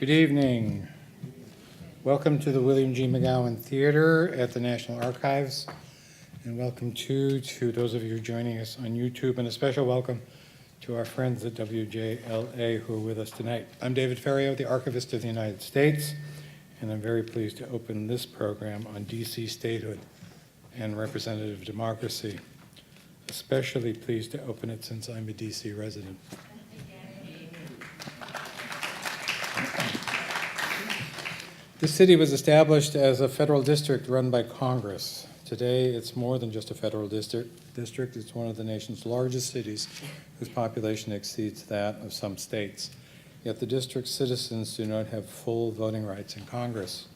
Good evening. Welcome to the William G. McGowan Theater at the National Archives, and welcome to those of you joining us on YouTube, and a special welcome to our friends at WJLA who are with us tonight. I'm David Ferriero, the Archivist of the United States, and I'm very pleased to open this program on DC statehood and representative democracy. Especially pleased to open it since I'm a DC resident. This city was established as a federal district run by Congress. Today, it's more than just a federal district. It's one of the nation's largest cities whose population exceeds that of some states. Yet the district's citizens do not have full voting rights in Congress.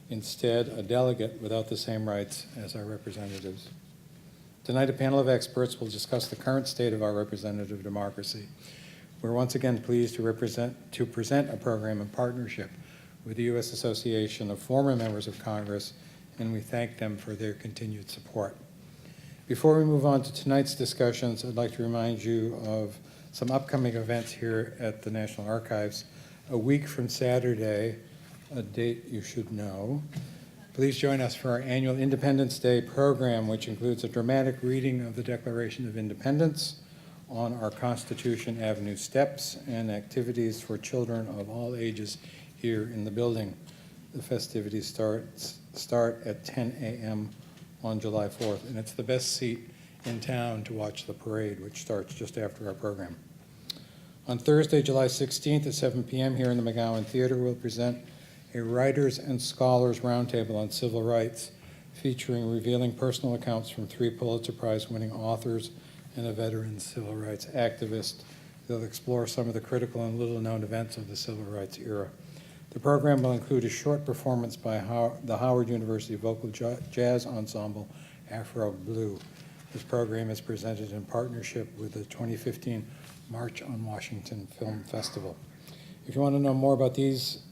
Instead, a delegate without the same rights as our representatives. Tonight, a panel of experts will discuss the current state of our representative democracy. We're once again pleased to present a program in partnership with the U.S. Association of Former Members of Congress, and we thank them for their continued support. Before we move on to tonight's discussions, I'd like to remind you of some upcoming events here at the National Archives. A week from Saturday, a date you should know, please join us for our annual Independence Day program, which includes a dramatic reading of the Declaration of Independence on our Constitution Avenue steps and activities for children of all ages here in the building. The festivities start at 10 a.m. on July 4th, and it's the best seat in town to watch the parade, which starts just after our program. On Thursday, July 16th at 7 p.m. here in the McGowan Theater, we'll present a Writers and Scholars Roundtable on Civil Rights, featuring revealing personal accounts from 3 Pulitzer Prize-winning authors and a veteran civil rights activist. They'll explore some of the critical and little-known events of the civil rights era. The program will include a short performance by the Howard University Vocal Jazz Ensemble, Afro Blue. This program is presented in partnership with the 2015 March on Washington Film Festival. If you want to know more about these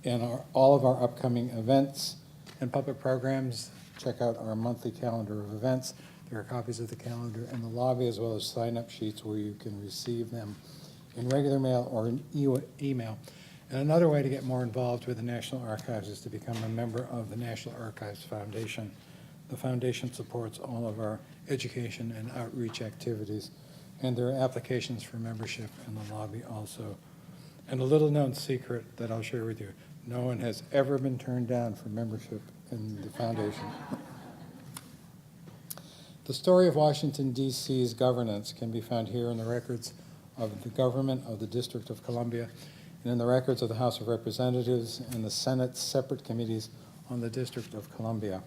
and all of our upcoming events and public programs, check out our monthly calendar of events. There are copies of the calendar in the lobby, as well as sign-up sheets where you can receive them in regular mail or in email. And another way to get more involved with the National Archives is to become a member of the National Archives Foundation. The foundation supports all of our education and outreach activities, and there are applications for membership in the lobby also. And a little-known secret that I'll share with you, no one has ever been turned down for membership in the foundation. The story of Washington, D.C.'s governance can be found here in the records of the government of the District of Columbia, and in the records of the House of Representatives and the Senate's separate committees on the District of Columbia.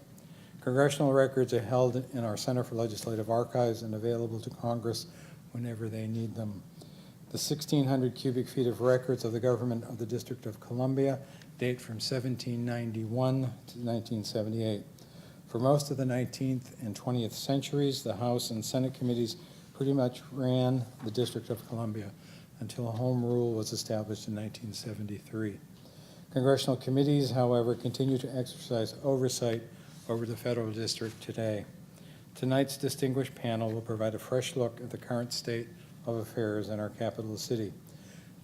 Congressional records are held in our Center for Legislative Archives and available to Congress whenever they need them. The 1,600 cubic feet of records of the government of the District of Columbia date from 1791 to 1978. For most of the 19th and 20th centuries, the House and Senate committees pretty much ran the District of Columbia until home rule was established in 1973. Congressional committees, however, continue to exercise oversight over the federal district today. Tonight's distinguished panel will provide a fresh look at the current state of affairs in our capital city.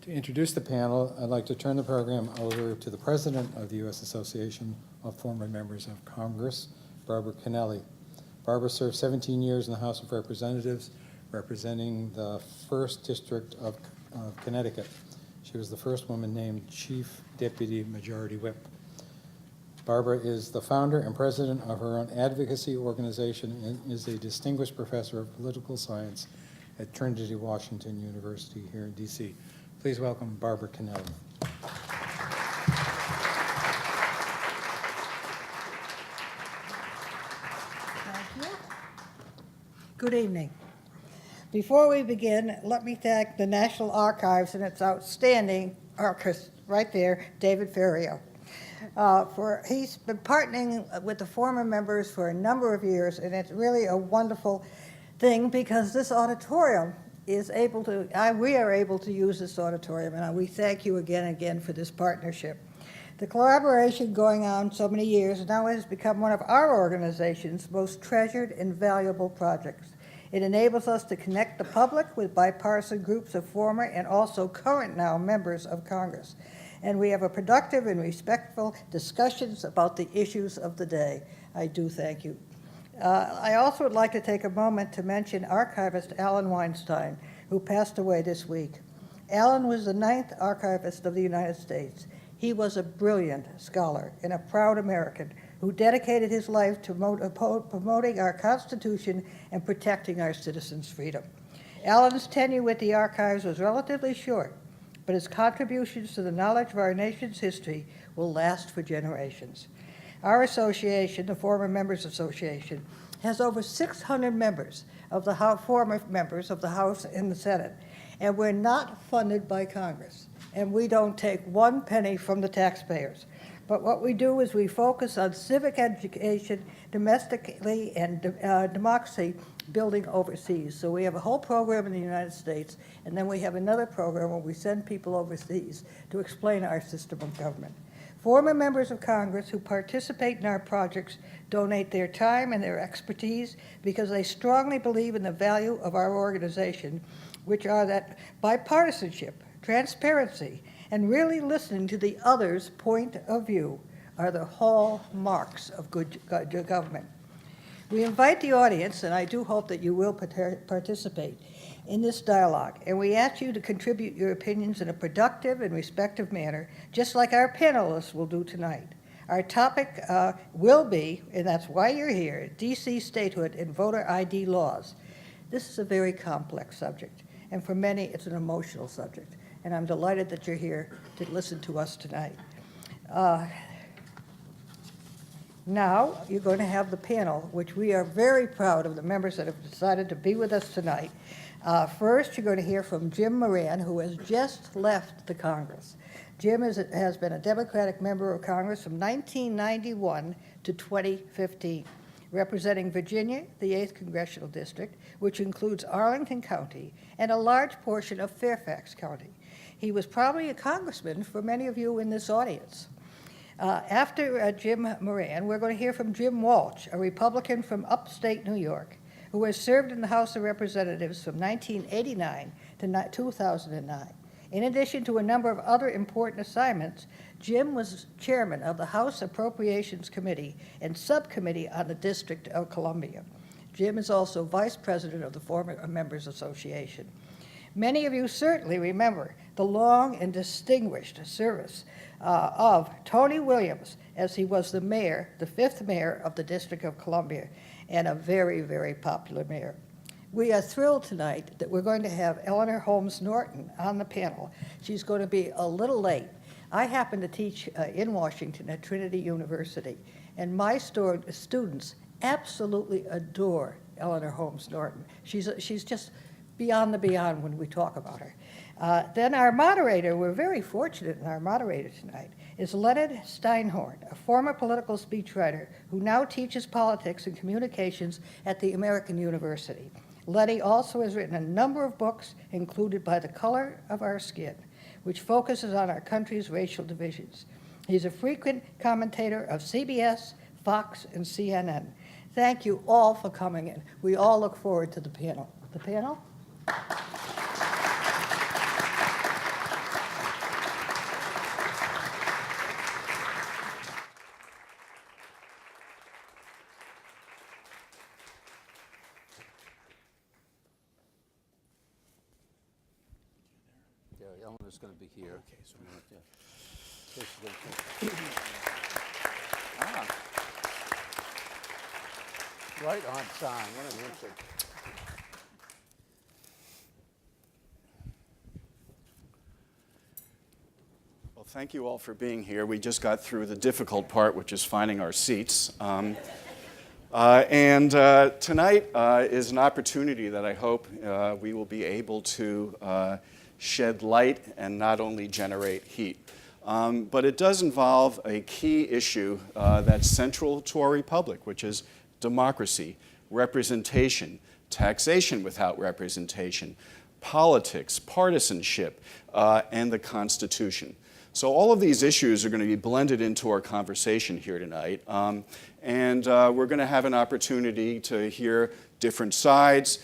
To introduce the panel, I'd like to turn the program over to the President of the U.S. Association of Former Members of Congress, Barbara Kennelly. Barbara served 17 years in the House of Representatives, representing the 1st District of Connecticut. She was the first woman named Chief Deputy Majority Whip. Barbara is the founder and president of her own advocacy organization and is a distinguished professor of political science at Trinity Washington University here in D.C. Please welcome Barbara Kennelly. Thank you. Good evening. Before we begin, let me thank the National Archives and its outstanding archivist right there, David Ferriero. He's been partnering with the former members for a number of years, and it's really a wonderful thing because this auditorium is able to, we are able to use this auditorium, and we thank you again and again for this partnership. The collaboration going on so many years now has become one of our organization's most treasured and valuable projects. It enables us to connect the public with bipartisan groups of former and also current now members of Congress. and we have a productive and respectful discussions about the issues of the day. I do thank you. I also would like to take a moment to mention archivist Alan Weinstein, who passed away this week. Alan was the 9th archivist of the United States. He was a brilliant scholar and a proud American who dedicated his life to promoting our Constitution and protecting our citizens' freedom. Alan's tenure with the archives was relatively short, but his contributions to the knowledge of our nation's history will last for generations. Our association, the Former Members Association, has over 600 members of the former members of the House and the Senate, and we're not funded by Congress, and we don't take 1 penny from the taxpayers. But what we do is we focus on civic education domestically and democracy building overseas. So we have a whole program in the United States, and then we have another program where we send people overseas to explain our system of government. Former members of Congress who participate in our projects donate their time and their expertise because they strongly believe in the value of our organization, which are that bipartisanship, transparency, and really listening to the other's point of view are the hallmarks of good government. We invite the audience, and I do hope that you will participate in this dialogue, and we ask you to contribute your opinions in a productive and respectful manner, just like our panelists will do tonight. Our topic will be, and that's why you're here, D.C. statehood and voter ID laws. This is a very complex subject, and for many, it's an emotional subject. And I'm delighted that you're here to listen to us tonight. Now, you're going to have the panel, which we are very proud of the members that have decided to be with us tonight. First, you're going to hear from Jim Moran, who has just left the Congress. Jim has been a Democratic member of Congress from 1991 to 2015, representing Virginia, the 8th Congressional District, which includes Arlington County and a large portion of Fairfax County. He was probably a congressman for many of you in this audience. After Jim Moran, we're going to hear from Jim Walsh, a Republican from upstate New York, who has served in the House of Representatives from 1989 to 2009. In addition to a number of other important assignments, Jim was chairman of the House Appropriations Committee and subcommittee on the District of Columbia. Jim is also vice president of the Former Members Association. Many of you certainly remember the long and distinguished service of Tony Williams, as he was the mayor, the 5th mayor of the District of Columbia, and a very, very popular mayor. We are thrilled tonight that we're going to have Eleanor Holmes Norton on the panel. She's going to be a little late. I happen to teach in Washington at Trinity University, and my students absolutely adore Eleanor Holmes Norton. She's just beyond the beyond when we talk about her. Then our moderator, we're very fortunate in our moderator tonight, is Leonard Steinhorn, a former political speechwriter who now teaches politics and communications at the American University. Lenny also has written a number of books, included By the Color of Our Skin, which focuses on our country's racial divisions. He's a frequent commentator of CBS, Fox, and CNN. Thank you all for coming in. We all look forward to the panel. The panel? Yeah, Eleanor's going to be here. Okay, so Yeah. So she's gonna come. Right on time. What an answer. Well, thank you all for being here. We just got through the difficult part, which is finding our seats. Tonight is an opportunity that I hope we will be able to shed light and not only generate heat. But it does involve a key issue that's central to our republic, which is democracy, representation, taxation without representation, politics, partisanship, and the Constitution. So all of these issues are going to be blended into our conversation here tonight. We're going to have an opportunity to hear different sides,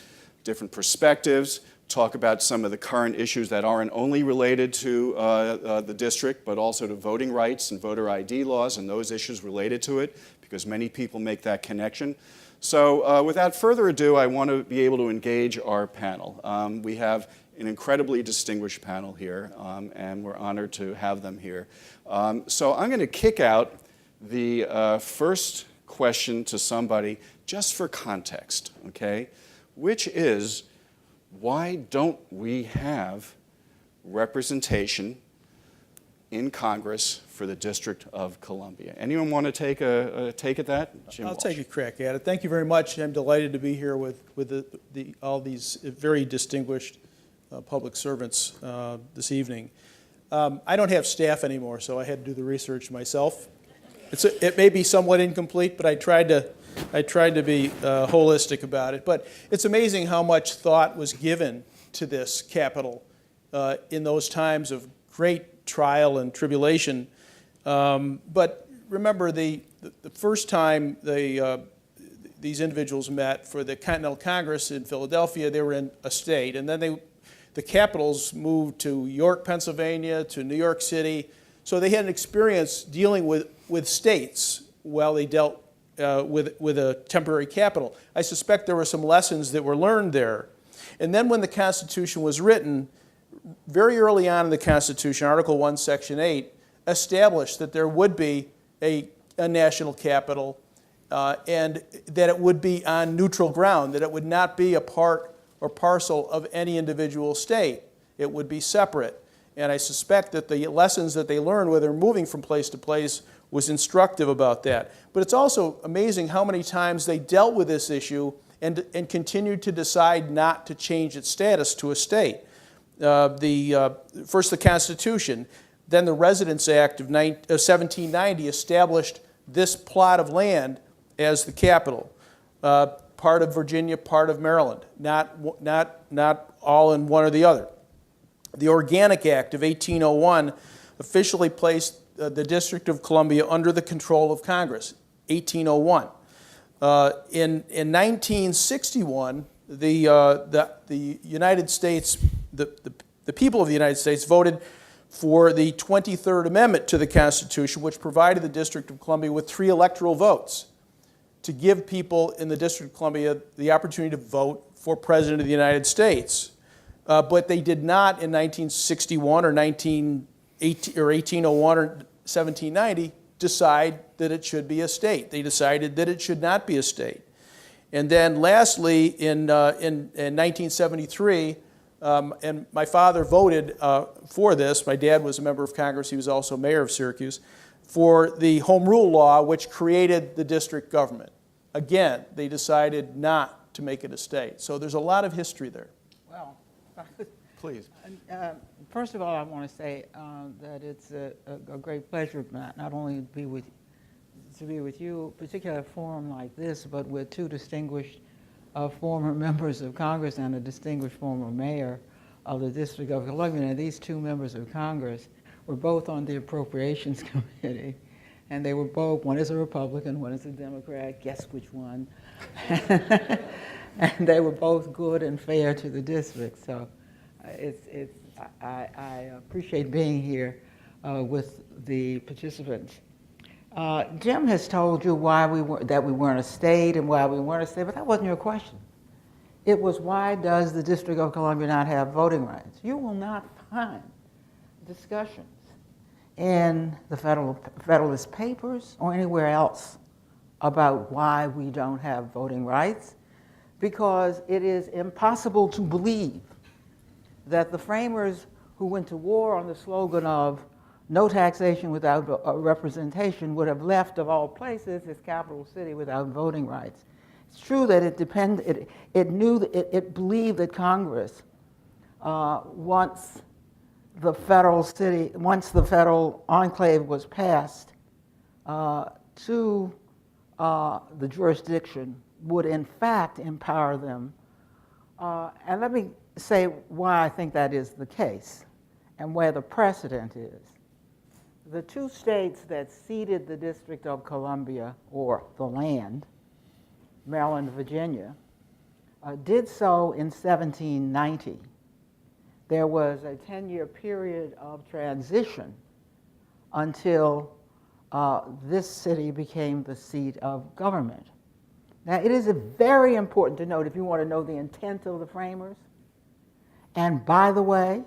different perspectives, talk about some of the current issues that aren't only related to the district, but also to voting rights and voter ID laws and those issues related to it, because many people make that connection. So without further ado, I want to be able to engage our panel. We have an incredibly distinguished panel here, and we're honored to have them here. So I'm going to kick out the first question to somebody just for context, okay, which is, why don't we have representation in Congress for the District of Columbia? Anyone want to take a take at that? Jim I'll Walsh. take a crack at it. Thank you very much. I'm delighted to be here with all these very distinguished public servants this evening. I don't have staff anymore, so I had to do the research myself. It may be somewhat incomplete, but I tried to be holistic about it. But it's amazing how much thought was given to this capital in those times of great trial and tribulation. But remember, the first time these individuals met for the Continental Congress in Philadelphia, they were in a state, and then the capitals moved to York, Pennsylvania, to New York City. So they had an experience dealing with states while they dealt with a temporary capital. I suspect there were some lessons that were learned there. And then when the Constitution was written, very early on in the Constitution, Article 1, Section 8, established that there would be a national capital and that it would be on neutral ground, that it would not be a part or parcel of any individual state. It would be separate. And I suspect that the lessons that they learned, whether moving from place to place, was instructive about that. But it's also amazing how many times they dealt with this issue and continued to decide not to change its status to a state. First the Constitution, then the Residence Act of 1790 established this plot of land as the capital. Part of Virginia, part of Maryland, not all in one or the other. The Organic Act of 1801 officially placed the District of Columbia under the control of Congress, 1801. In 1961, the United States, the people of the United States voted for the 23rd Amendment to the Constitution, which provided the District of Columbia with 3 electoral votes to give people in the District of Columbia the opportunity to vote for President of the United States. But they did not in 1961 or 1801 or 1790 decide that it should be a state. They decided that it should not be a state. And then lastly, in 1973, and my father voted for this. My dad was a member of Congress. He was also mayor of Syracuse, for the Home Rule Law, which created the district government. Again, they decided not to make it a state. So there's a lot of history there. Well, Please. first of all, I want to say that it's a great pleasure not only to be with you, particularly at a forum like this, but with 2 distinguished former members of Congress and a distinguished former mayor of the District of Columbia. And these 2 members of Congress were both on the Appropriations Committee, and they were both, one is a Republican, one is a Democrat, guess which one. And they were both good and fair to the district. So I appreciate being here with the participants. Jim has told you that we weren't a state and why we weren't a state, but that wasn't your question. It was, why does the District of Columbia not have voting rights? You will not find discussions in the Federalist Papers or anywhere else about why we don't have voting rights, because it is impossible to believe that the framers who went to war on the slogan of no taxation without representation would have left, of all places, its capital city without voting rights. It's true that it believed that Congress, once the federal enclave was passed to the jurisdiction, would in fact empower them. And let me say why I think that is the case and where the precedent is. The 2 states that ceded the District of Columbia, or the land, Maryland and Virginia, did so in 1790. there was a 10-year period of transition until this city became the seat of government. Now, it is very important to note, if you want to know the intent of the framers, and by the way,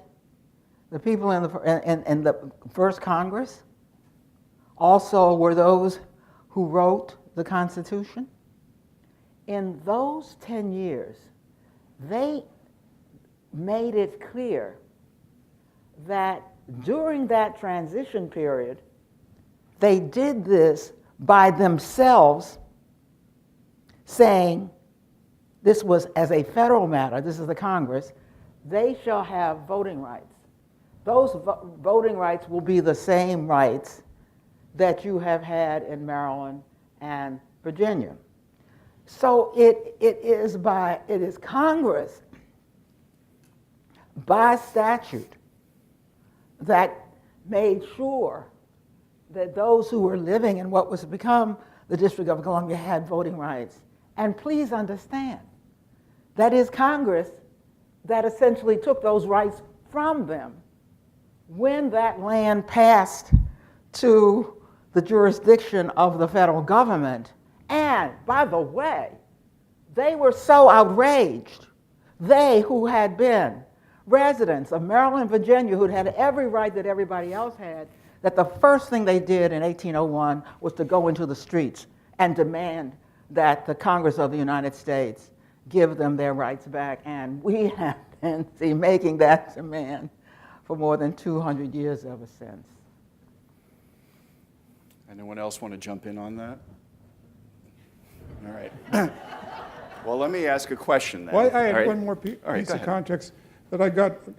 the people in the first Congress also were those who wrote the Constitution. In those 10 years, they made it clear that during that transition period, they did this by themselves, saying this was as a federal matter, this is the Congress, they shall have voting rights. Those voting rights will be the same rights that you have had in Maryland and Virginia. So it is Congress by statute that made sure that those who were living in what was to become the District of Columbia had voting rights. And please understand, that is Congress that essentially took those rights from them when that land passed to the jurisdiction of the federal government. And by the way, they were so outraged, they who had been residents of Maryland and Virginia, who'd had every right that everybody else had, that the first thing they did in 1801 was to go into the streets and demand that the Congress of the United States give them their rights back. And we have been making that demand for more than 200 years ever since. Anyone else want to jump in on that? All right. Well, let me ask a question then. Well, I All had right. one more All right, piece go of ahead. context that I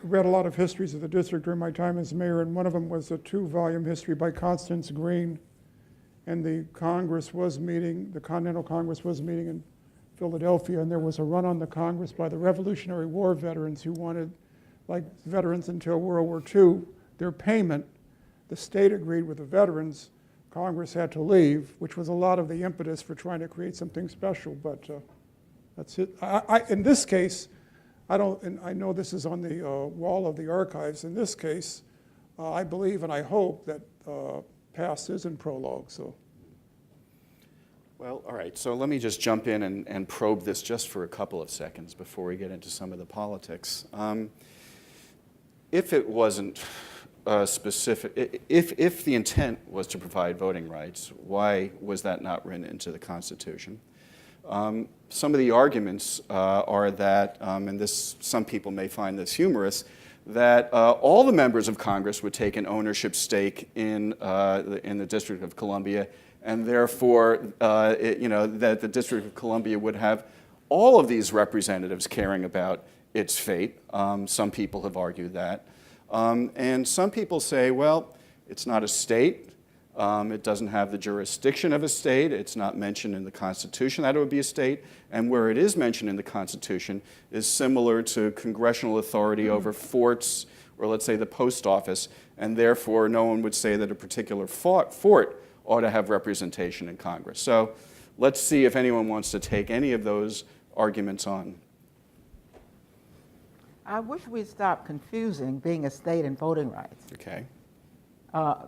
read a lot of histories of the district during my time as mayor, and one of them was a 2-volume history by Constance Green. And the Congress was meeting, the Continental Congress was meeting in Philadelphia, and there was a run on the Congress by the Revolutionary War veterans who wanted, like veterans until World War II, their payment. The state agreed with the veterans. Congress had to leave, which was a lot of the impetus for trying to create something special, but that's it. In this case, and I know this is on the wall of the archives. In this case, I believe and I hope that past isn't prologue. So, Well, all right, so let me just jump in and probe this just for a couple of seconds before we get into some of the politics. If it wasn't specific, if the intent was to provide voting rights, why was that not written into the Constitution? Some of the arguments are that, and some people may find this humorous, that all the members of Congress would take an ownership stake in the District of Columbia, and therefore, that the District of Columbia would have all of these representatives caring about its fate. Some people have argued that. And some people say, well, it's not a state. It doesn't have the jurisdiction of a state. It's not mentioned in the Constitution that it would be a state. And where it is mentioned in the Constitution is similar to congressional authority over forts, or let's say the post office, and therefore no one would say that a particular fort ought to have representation in Congress. So let's see if anyone wants to take any of those arguments on. I wish we'd stop confusing being a state and voting rights. Okay.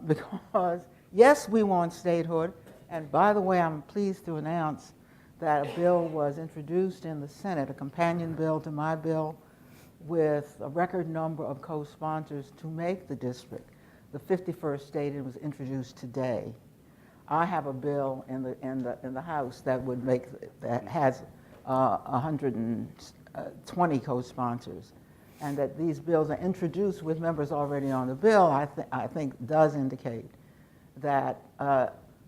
Because, yes, we want statehood. And by the way, I'm pleased to announce that a bill was introduced in the Senate, a companion bill to my bill, with a record number of co-sponsors to make the district the 51st state. It was introduced today. I have a bill in the House that would has 120 co-sponsors, and that these bills are introduced with members already on the bill. I think does indicate that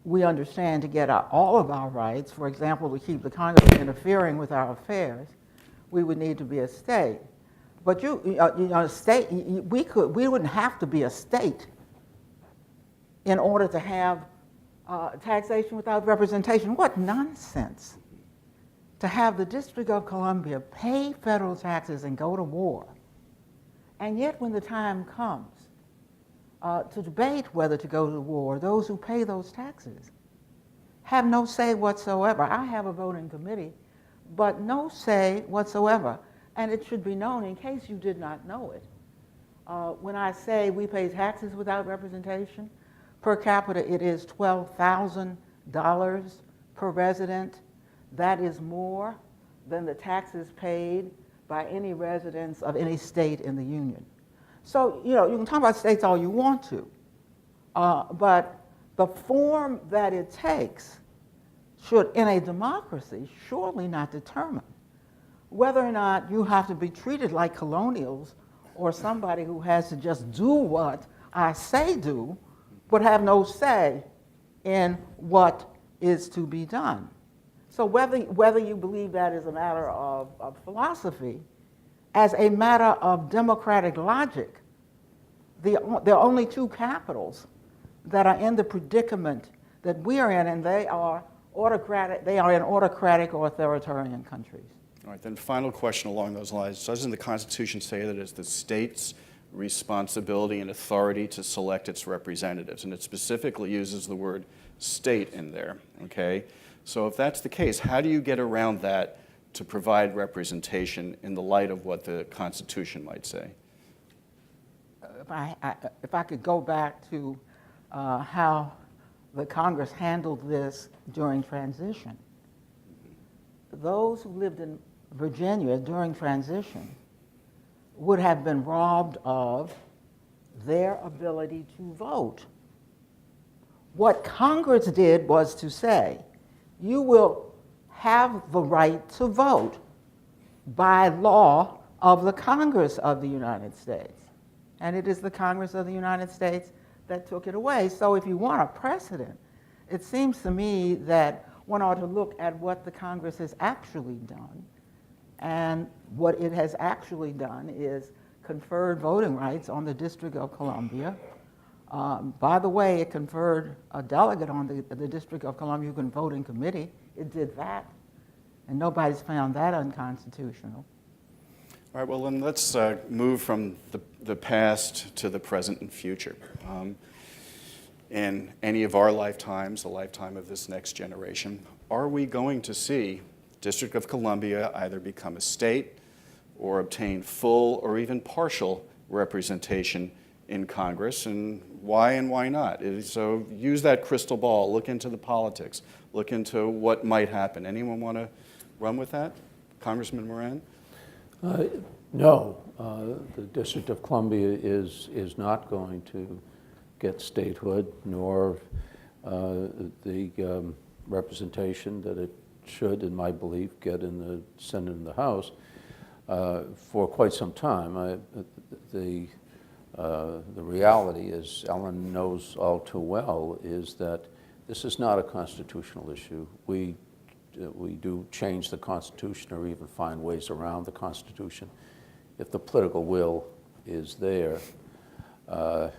we understand to get all of our rights. For example, to keep the Congress from interfering with our affairs, we would need to be a state. But state, we wouldn't have to be a state in order to have taxation without representation. What nonsense to have the District of Columbia pay federal taxes and go to war. And yet when the time comes to debate whether to go to war, those who pay those taxes have no say whatsoever. I have a voting committee, but no say whatsoever. And it should be known, in case you did not know it, When I say we pay taxes without representation, per capita it is $12,000 per resident. That is more than the taxes paid by any residents of any state in the Union. So, you can talk about states all you want to, but the form that it takes should, in a democracy, surely not determine whether or not you have to be treated like colonials or somebody who has to just do what I say do, but have no say in what is to be done. So whether you believe that is a matter of philosophy, as a matter of democratic logic, there are only two capitals that are in the predicament that we are in, and they are autocratic. They are in autocratic or authoritarian countries. All right, then final question along those lines. Doesn't the Constitution say that it's the state's responsibility and authority to select its representatives? And it specifically uses the word state in there, okay? So if that's the case, how do you get around that to provide representation in the light of what the Constitution might say? If I could go back to how the Congress handled this during transition. Those who lived in Virginia during transition would have been robbed of their ability to vote. What Congress did was to say, you will have the right to vote by law of the Congress of the United States. And it is the Congress of the United States that took it away. So if you want a precedent, it seems to me that one ought to look at what the Congress has actually done. And what it has actually done is conferred voting rights on the District of Columbia. By the way, it conferred a delegate on the District of Columbia who can vote in committee. It did that, and nobody's found that unconstitutional. All right, well then let's move from the past to the present and future. In any of our lifetimes, the lifetime of this next generation, are we going to see District of Columbia either become a state or obtain full or even partial representation in Congress, and why not? So use that crystal ball, look into the politics, look into what might happen. Anyone want to run with that? Congressman Moran? No, the District of Columbia is not going to get statehood, nor the representation that it should, in my belief, get in the Senate and the House for quite some time. The reality, as Ellen knows all too well, is that this is not a constitutional issue. We do change the Constitution or even find ways around the Constitution if the political will is there. While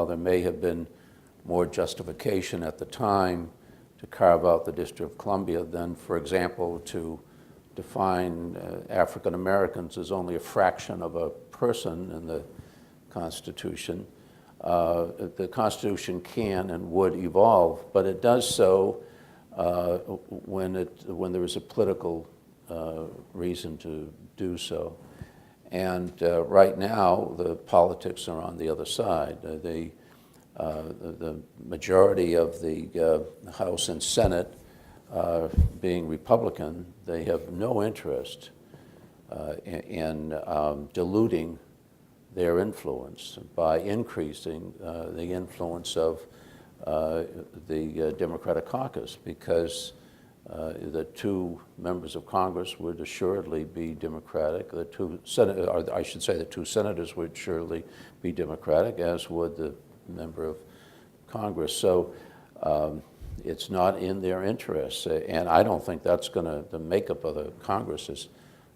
there may have been more justification at the time to carve out the District of Columbia than, for example, to define African Americans as only a fraction of a person in the Constitution, the Constitution can and would evolve, but it does so when there is a political reason to do so. And right now, the politics are on the other side. The majority of the House and Senate being Republican, they have no interest in diluting their influence by increasing the influence of the Democratic caucus, because the two members of Congress would assuredly be Democratic. The two senators would surely be Democratic, as would the member of Congress. So it's not in their interests, and I don't think that's the makeup of the Congress is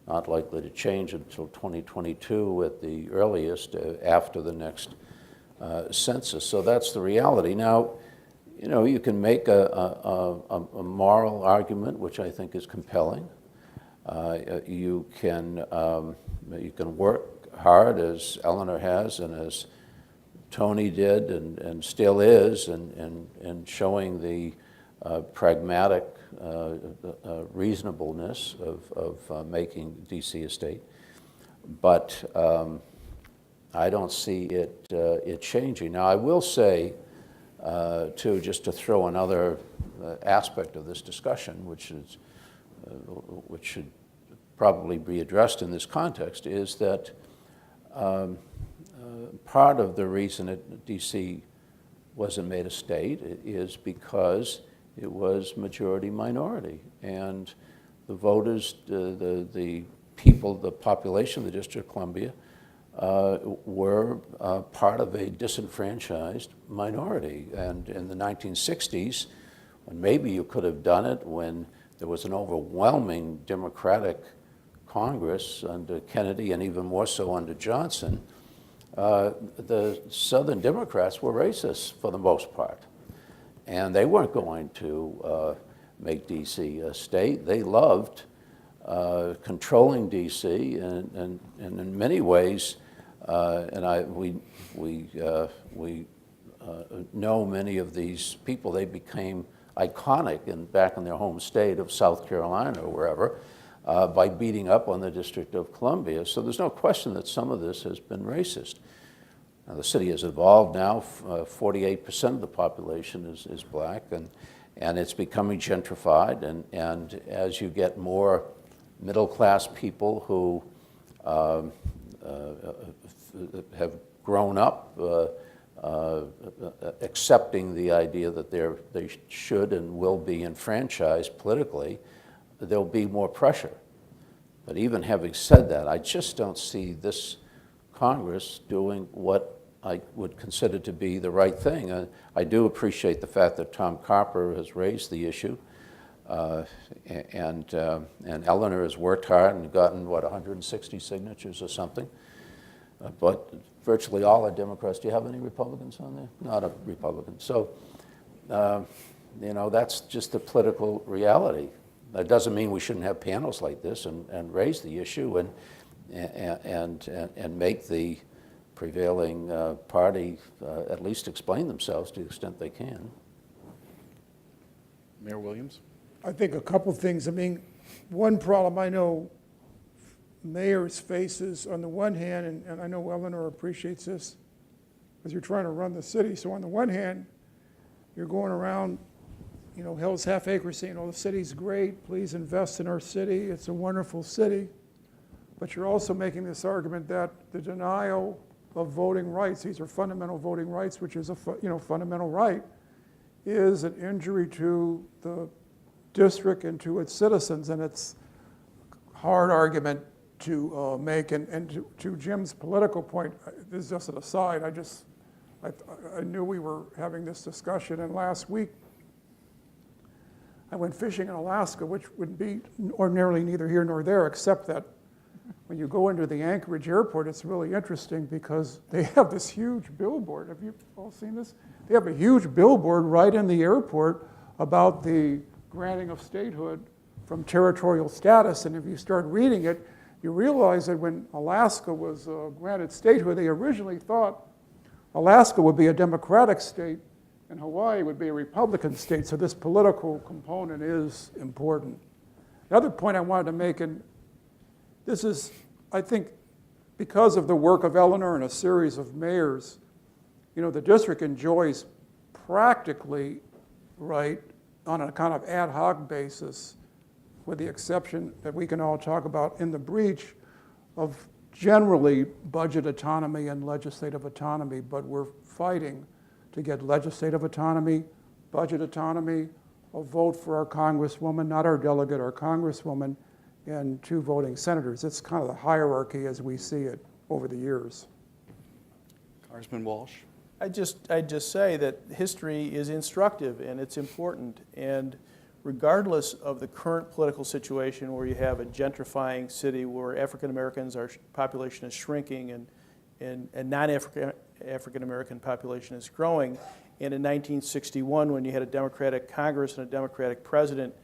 not likely to change until 2022 at the earliest, after the next census. So that's the reality. Now, you can make a moral argument, which I think is compelling. You can work hard, as Eleanor has, and as Tony did, and still is, and showing the pragmatic reasonableness of making D.C. a state. but I don't see it changing. Now, I will say, too, just to throw another aspect of this discussion, which should probably be addressed in this context, is that part of the reason that D.C. wasn't made a state is because it was majority minority, and the voters, the people, the population of the District of Columbia were part of a disenfranchised minority. And in the 1960s, when maybe you could have done it when there was an overwhelming Democratic Congress under Kennedy and even more so under Johnson, the Southern Democrats were racist for the most part. And they weren't going to make D.C. a state. They loved controlling D.C. and in many ways, we know many of these people. They became iconic back in their home state of South Carolina or wherever by beating up on the District of Columbia. So there's no question that some of this has been racist. Now, the city has evolved now. 48% of the population is black, and it's becoming gentrified. And as you get more middle-class people who have grown up accepting the idea that they should and will be enfranchised politically, there'll be more pressure. But even having said that, I just don't see this Congress doing what I would consider to be the right thing. I do appreciate the fact that Tom Carper has raised the issue, and Eleanor has worked hard and gotten, 160 signatures or something. But virtually all are Democrats. Do you have any Republicans on there? Not a Republican. So, that's just the political reality. That doesn't mean we shouldn't have panels like this and raise the issue and make the prevailing party at least explain themselves to the extent they can. Mayor Williams? I think a couple things. I mean, one problem I know mayors faces on the one hand, and I know Eleanor appreciates this, because you're trying to run the city. So on the one hand, you're going around, Hell's Half Acre saying, the city's great, please invest in our city, it's a wonderful city. But you're also making this argument that the denial of voting rights, these are fundamental voting rights, which is a fundamental right, is an injury to the district and to its citizens. And it's a hard argument to make. And to Jim's political point, this is just an aside, I knew we were having this discussion, and last week I went fishing in Alaska, which would be ordinarily neither here nor there, except that when you go into the Anchorage airport, it's really interesting because they have this huge billboard. Have you all seen this? They have a huge billboard right in the airport about the granting of statehood from territorial status. And if you start reading it, you realize that when Alaska was granted statehood, they originally thought Alaska would be a democratic state and Hawaii would be a Republican state. So this political component is important. The other point I wanted to make, and this is, I think, because of the work of Eleanor and a series of mayors, the district enjoys practically, on a kind of ad hoc basis, with the exception that we can all talk about in the breach of generally budget autonomy and legislative autonomy, but we're fighting to get legislative autonomy, budget autonomy, a vote for our congresswoman, not our delegate, our congresswoman, and 2 voting senators. It's kind of the hierarchy as we see it over the years. Congressman Walsh? I'd just say that history is instructive and it's important, and regardless of the current political situation where you have a gentrifying city where African Americans, our population is shrinking and non-African American population is growing, and in 1961 when you had a Democratic Congress and a Democratic president,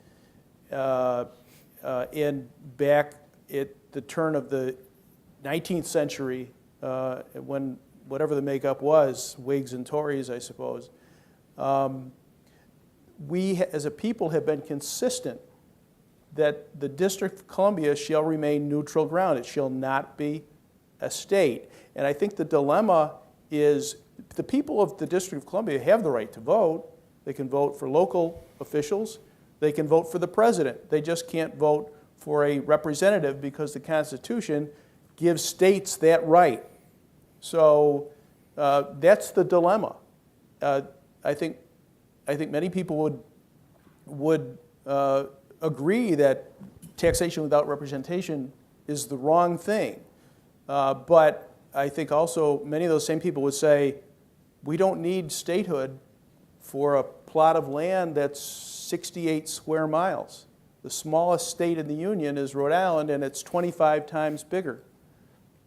and back at the turn of the 19th century, when whatever the makeup was, Whigs and Tories, I suppose, we as a people have been consistent that the District of Columbia shall remain neutral ground. It shall not be a state. And I think the dilemma is the people of the District of Columbia have the right to vote. They can vote for local officials. They can vote for the president. They just can't vote for a representative because the Constitution gives states that right. So that's the dilemma. I think many people would agree that taxation without representation is the wrong thing. But I think also many of those same people would say, we don't need statehood for a plot of land that's 68 square miles. The smallest state in the Union is Rhode Island, and it's 25 times bigger.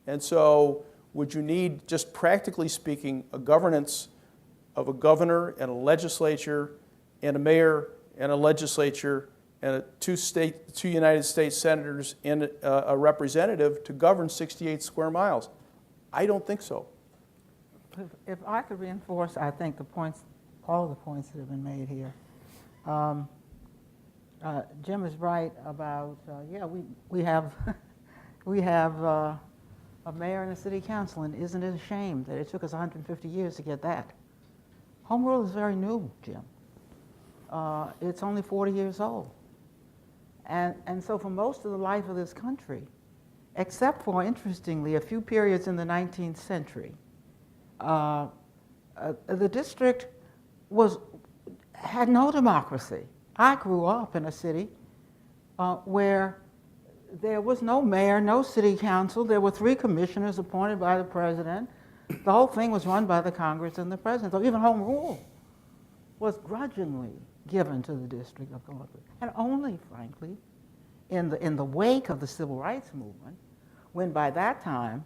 And so would you need, just practically speaking, a governance of a governor and a legislature and a mayor and a legislature and two United States senators and a representative to govern 68 square miles? I don't think so. If I could reinforce, I think all the points that have been made here. Jim is right about, we have a mayor and a city council, and isn't it a shame that it took us 150 years to get that? Home rule is very new, Jim. It's only 40 years old. And so for most of the life of this country, except for, interestingly, a few periods in the 19th century, the district had no democracy. I grew up in a city where there was no mayor, no city council. There were 3 commissioners appointed by the president. The whole thing was run by the Congress and the president. So even home rule was grudgingly given to the District of Columbia. And only, frankly, in the wake of the Civil Rights Movement, when by that time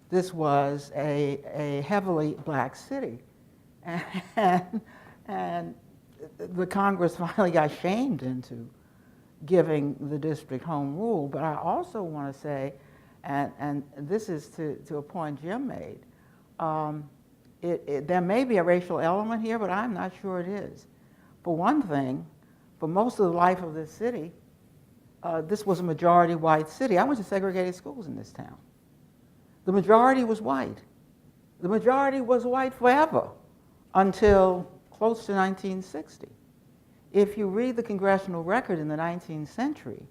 this was a heavily black city. And the Congress finally got shamed into giving the district home rule. But I also want to say, and this is to a point Jim made, there may be a racial element here, but I'm not sure it is. For one thing, for most of the life of this city, this was a majority white city. I went to segregated schools in this town. The majority was white. The majority was white forever until close to 1960. If you read the congressional record in the 19th century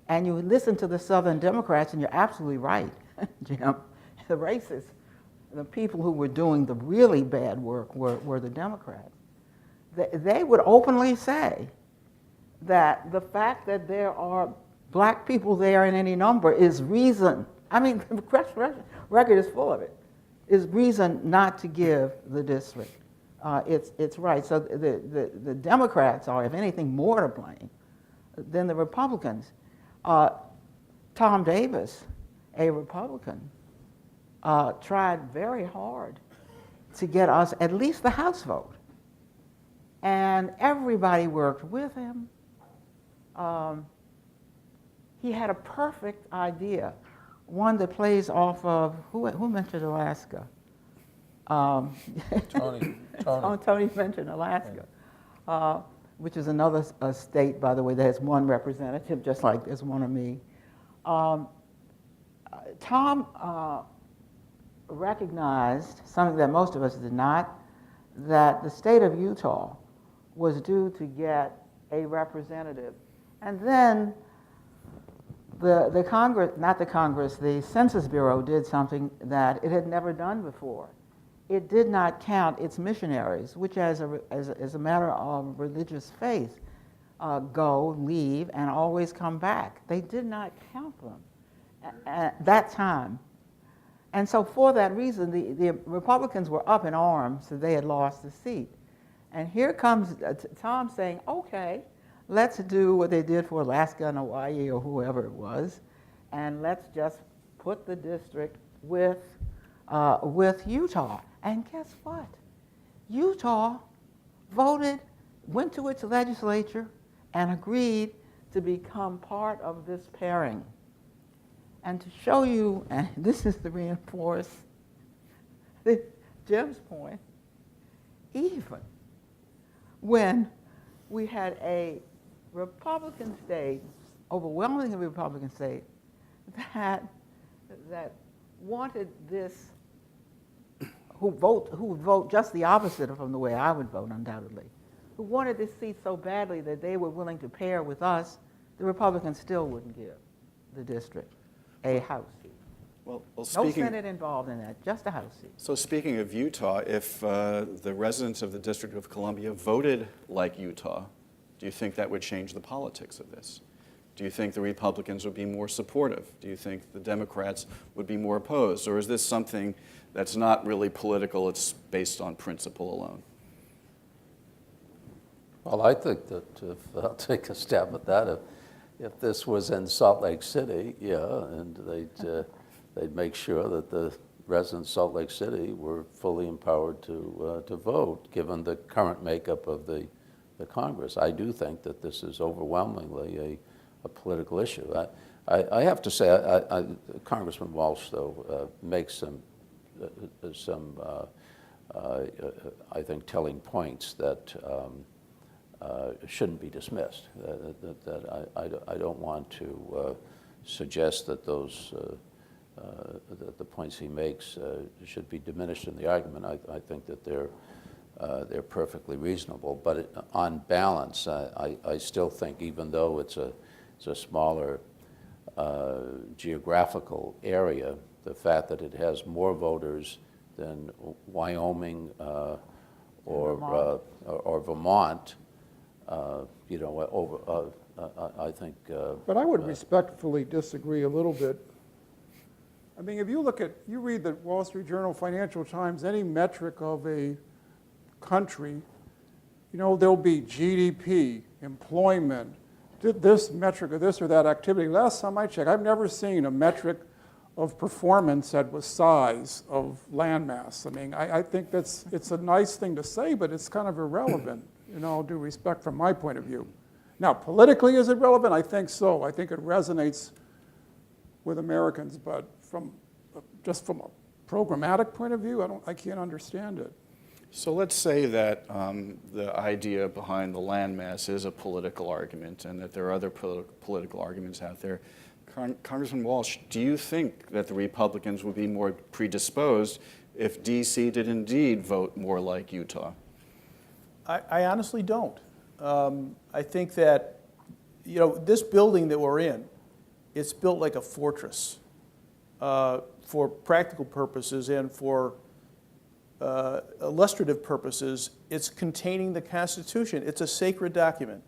and you listen to the Southern Democrats, and you're absolutely right, Jim, the racists, the people who were doing the really bad work were the Democrats. They would openly say that the fact that there are black people there in any number is reason, I mean, the record is full of it, is reason not to give the district its right. So the Democrats are, if anything, more to blame than the Republicans. Tom Davis, a Republican, tried very hard to get us at least the House vote. And everybody worked with him. He had a perfect idea, one that plays off of, who mentioned Alaska? Tony. Tony mentioned Alaska, which is another state, by the way, that has one representative, just like there's one of me. Tom recognized something that most of us did not, that the state of Utah was due to get a representative. And then the Congress, not the Congress, the Census Bureau did something that it had never done before. It did not count its missionaries, which as a matter of religious faith, go, leave, and always come back. They did not count them at that time. And so for that reason, the Republicans were up in arms that they had lost the seat. And here comes Tom saying, okay, let's do what they did for Alaska and Hawaii or whoever it was, and let's just put the district with Utah. And guess what? Utah voted, went to its legislature, and agreed to become part of this pairing. And to show you, and this is to reinforce Jim's point, even when we had a Republican state, overwhelmingly Republican state, that wanted this, who would vote just the opposite from the way I would vote, undoubtedly, who wanted this seat so badly that they were willing to pair with us, the Republicans still wouldn't give the district a House seat. Well, No speaking, Senate involved in that, just a House seat. so speaking of Utah, if the residents of the District of Columbia voted like Utah, do you think that would change the politics of this? Do you think the Republicans would be more supportive? Do you think the Democrats would be more opposed? Or is this something that's not really political, it's based on principle alone? Well, I think that I'll take a stab at that. If this was in Salt Lake City, yeah, and they'd make sure that the residents of Salt Lake City were fully empowered to vote, given the current makeup of the Congress. I do think that this is overwhelmingly a political issue. I have to say, Congressman Walsh, though, makes some I think, telling points that shouldn't be dismissed. I don't want to suggest that those that the points he makes should be diminished in the argument. I think that they're perfectly reasonable. But on balance, I still think, even though it's a smaller geographical area, the fact that it has more voters than Wyoming or Vermont, you know, I think. But I would respectfully disagree a little bit. I mean, if you read the Wall Street Journal, Financial Times, any metric of a country, you know, there'll be GDP, employment, this metric of this or that activity. Last time I checked, I've never seen a metric of performance that was size of landmass. I mean, I think it's a nice thing to say, but it's kind of irrelevant, in all due respect from my point of view. Now, politically, is it relevant? I think so. I think it resonates with Americans, but just from a programmatic point of view, I can't understand it. So let's say that the idea behind the landmass is a political argument and that there are other political arguments out there. Congressman Walsh, do you think that the Republicans would be more predisposed if D.C. did indeed vote more like Utah? I honestly don't. I think that, you know, this building that we're in, it's built like a fortress for practical purposes and for illustrative purposes. It's containing the Constitution. It's a sacred document.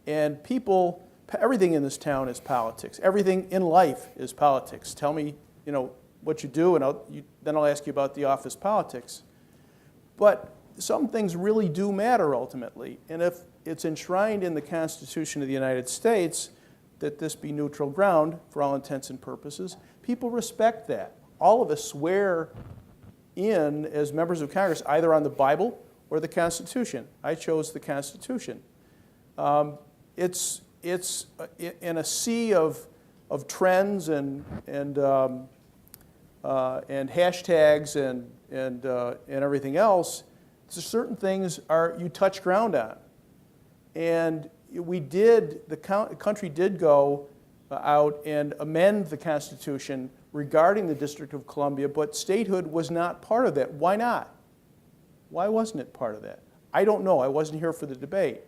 And people, everything in this town is politics. Everything in life is politics. Tell me, you know, what you do, and then I'll ask you about the office politics. But some things really do matter ultimately. And if it's enshrined in the Constitution of the United States that this be neutral ground for all intents and purposes, people respect that. All of us swear in as members of Congress either on the Bible or the Constitution. I chose the Constitution. It's in a sea of trends and hashtags and everything else. So certain things you touch ground on, and the country did go out and amend the Constitution regarding the District of Columbia, but statehood was not part of that. Why not? Why wasn't it part of that? I don't know. I wasn't here for the debate.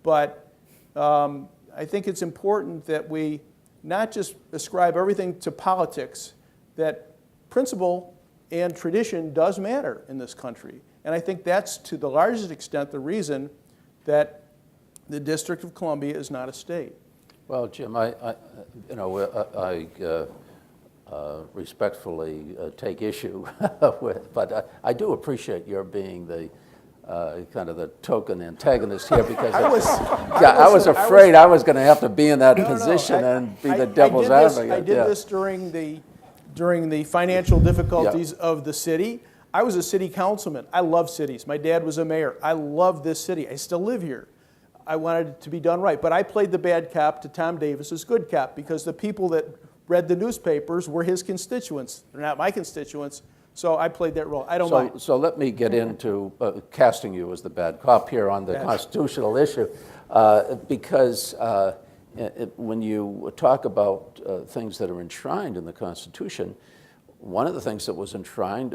But I think it's important that we not just ascribe everything to politics, that principle and tradition does matter in this country. And I think that's, to the largest extent, the reason that the District of Columbia is not a state. Well, Jim, I respectfully take issue with, but I do appreciate your being the kind of the token antagonist here, because I was afraid I was going to have to be in that position and be the devil's advocate. I did this during the financial difficulties of the city. I was a city councilman. I love cities. My dad was a mayor. I love this city. I still live here. I wanted it to be done right. But I played the bad cop to Tom Davis's good cop, because the people that read the newspapers were his constituents. They're not my constituents. So I played that role. I don't mind. So let me get into casting you as the bad cop here on the constitutional issue, because when you talk about things that are enshrined in the Constitution, one of the things that was enshrined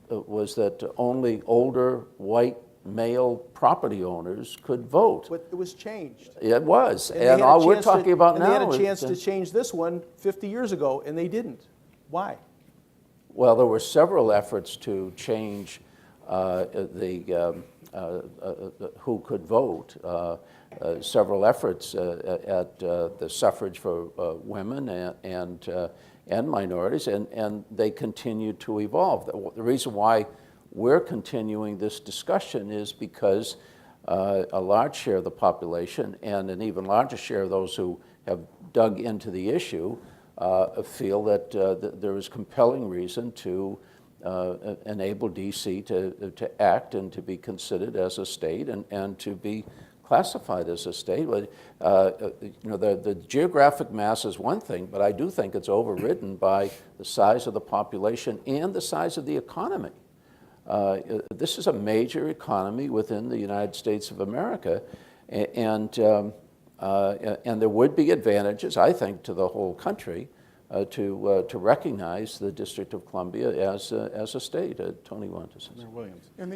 was that only older white male property owners could vote. But it was changed. It was, they and had a all we're chance talking about and now they had a is chance to change this one 50 years ago, and they didn't. Why? well, there were several efforts to change who could vote. Several efforts at the suffrage for women and minorities, and they continue to evolve. The reason why we're continuing this discussion is because a large share of the population and an even larger share of those who have dug into the issue feel that there is compelling reason to enable D.C. to act and to be considered as a state and to be classified as a state. The geographic mass is one thing, but I do think it's overridden by the size of the population and the size of the economy. This is a major economy within the United States of America, and there would be advantages, I think, to the whole country to recognize the District of Columbia as a state. Tony wanted to say something. Williams. And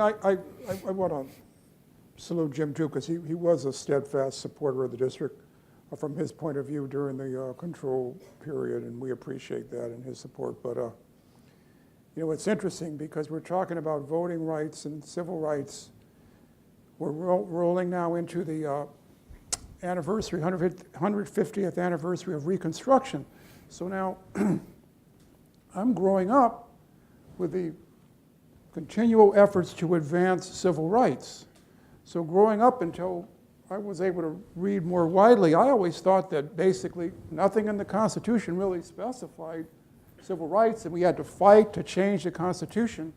I want to salute Jim too, because he was a steadfast supporter of the district from his point of view during the control period, and we appreciate that and his support. But it's interesting because we're talking about voting rights and civil rights. We're rolling now into the anniversary, 150th anniversary of Reconstruction. So now I'm growing up with the continual efforts to advance civil rights. So growing up until I was able to read more widely, I always thought that basically nothing in the Constitution really specified civil rights, and we had to fight to change the Constitution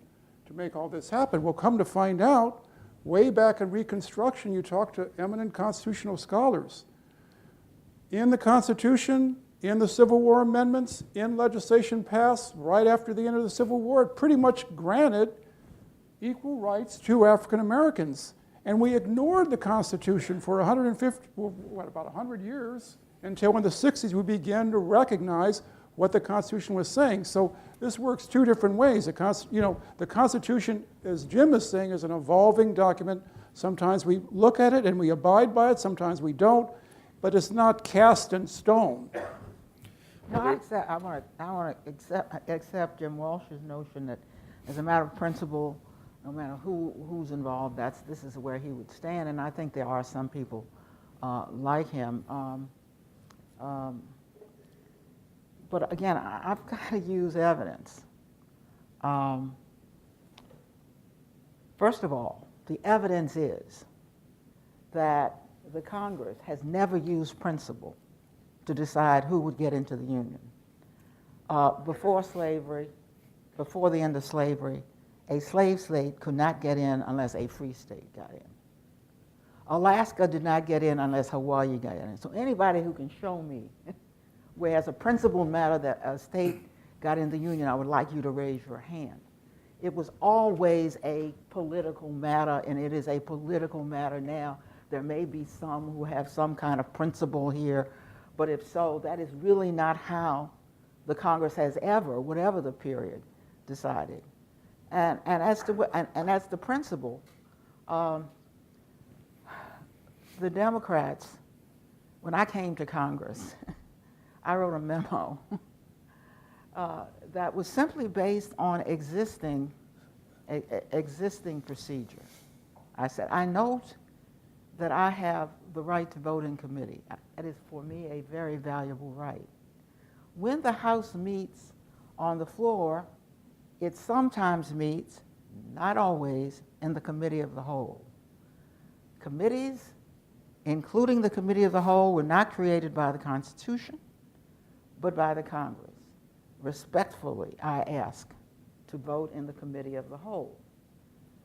to make all this happen. Well, come to find out, way back in Reconstruction, you talk to eminent constitutional scholars. In the Constitution, in the Civil War amendments, in legislation passed right after the end of the Civil War, it pretty much granted equal rights to African Americans. And we ignored the Constitution for about 100 years, until in the 60s we began to recognize what the Constitution was saying. So this works two different ways. The Constitution, as Jim is saying, is an evolving document. Sometimes we look at it and we abide by it, sometimes we don't, but it's not cast in stone. No, I want to accept Jim Walsh's notion that as a matter of principle, no matter who's involved, this is where he would stand, and I think there are some people like him. But again, I've got to use evidence. First of all, the evidence is that the Congress has never used principle to decide who would get into the Union. Before slavery, before the end of slavery, a slave state could not get in unless a free state got in. Alaska did not get in unless Hawaii got in. So anybody who can show me where as a principled matter that a state got in the Union, I would like you to raise your hand. It was always a political matter, and it is a political matter now. There may be some who have some kind of principle here, but if so, that is really not how the Congress has ever, whatever the period, decided. And as the principle, the Democrats, when I came to Congress, I wrote a memo that was simply based on existing procedure. I said, I note that I have the right to vote in committee. It is for me a very valuable right. When the House meets on the floor, it sometimes meets, not always, in the Committee of the Whole. Committees, including the Committee of the Whole, were not created by the Constitution, but by the Congress. Respectfully, I ask to vote in the Committee of the Whole.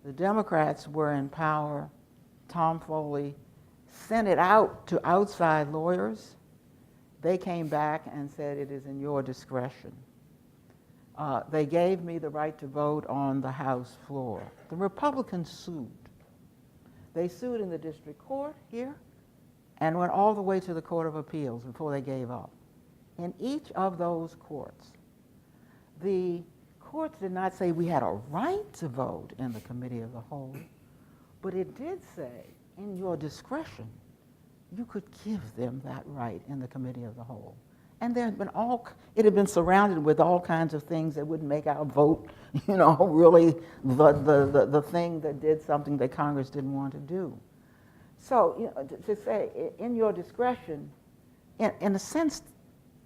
The Democrats were in power. Tom Foley sent it out to outside lawyers. They came back and said, it is in your discretion. They gave me the right to vote on the House floor. The Republicans sued. They sued in the district court here and went all the way to the Court of Appeals before they gave up. In each of those courts, the courts did not say we had a right to vote in the committee of the whole, but it did say, in your discretion, you could give them that right in the committee of the whole. And there had been it had been surrounded with all kinds of things that would make our vote, really the thing that did something that Congress didn't want to do. So, to say, in your discretion, in a sense,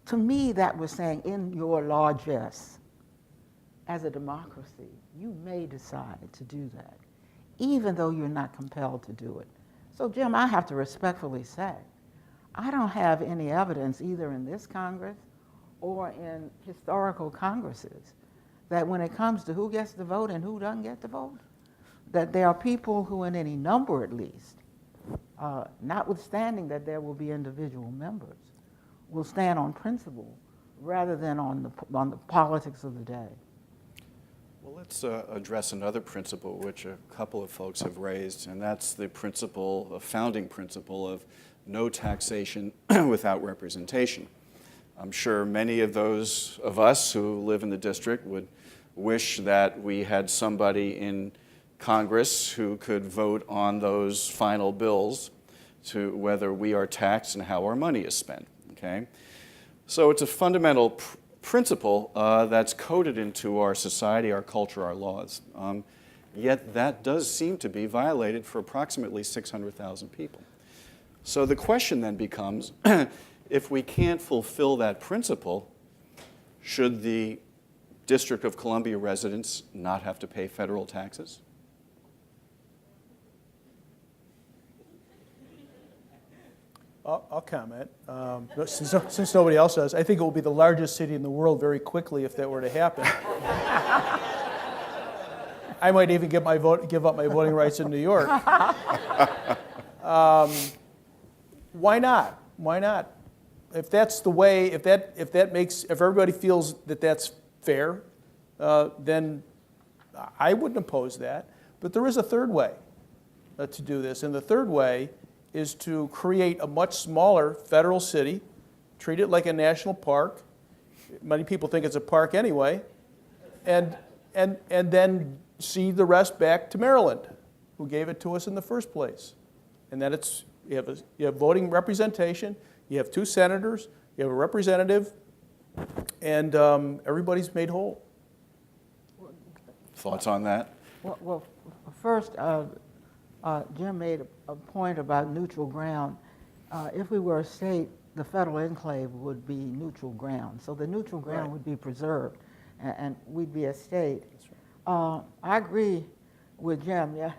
to me, that was saying, in your largesse, as a democracy, you may decide to do that, even though you're not compelled to do it. So, Jim, I have to respectfully say, I don't have any evidence either in this Congress or in historical Congresses that when it comes to who gets to vote and who doesn't get to vote, that there are people who, in any number at least, notwithstanding that there will be individual members, will stand on principle rather than on the politics of the day. Well, let's address another principle which a couple of folks have raised, and that's the principle, a founding principle of no taxation without representation. I'm sure many of those of us who live in the district would wish that we had somebody in Congress who could vote on those final bills to whether we are taxed and how our money is spent, okay? So it's a fundamental principle that's coded into our society, our culture, our laws. Yet that does seem to be violated for approximately 600,000 people. So the question then becomes, if we can't fulfill that principle, should the District of Columbia residents not have to pay federal taxes? I'll comment. Since nobody else does, I think it will be the largest city in the world very quickly if that were to happen. I might even give up my voting rights in New York. Why not? Why not? If that's the way, if everybody feels that that's fair, then I wouldn't oppose that. But there is a third way to do this, and the third way is to create a much smaller federal city, treat it like a national park. Many people think it's a park anyway, and then cede the rest back to Maryland, who gave it to us in the first place. And then you have voting representation, you have 2 senators, you have a representative, and everybody's made whole. Thoughts on that? Well, first, Jim made a point about neutral ground. If we were a state, the federal enclave would be neutral ground. So the neutral ground would be preserved, and we'd be a state. I agree with Jim. Yeah,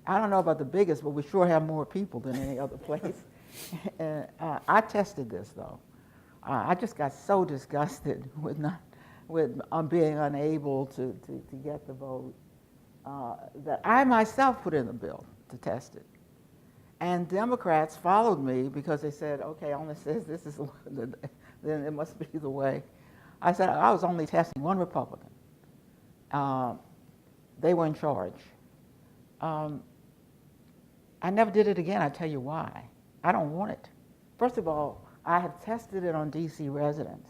I don't know about the biggest, but we sure have more people than any other place. I tested this though. I just got so disgusted with being unable to get the vote that I myself put in the bill to test it. And Democrats followed me because they said, okay, only says this is, then it must be the way. I said, I was only testing one Republican. They were in charge. I never did it again. I tell you why. I don't want it. First of all, I have tested it on DC residents.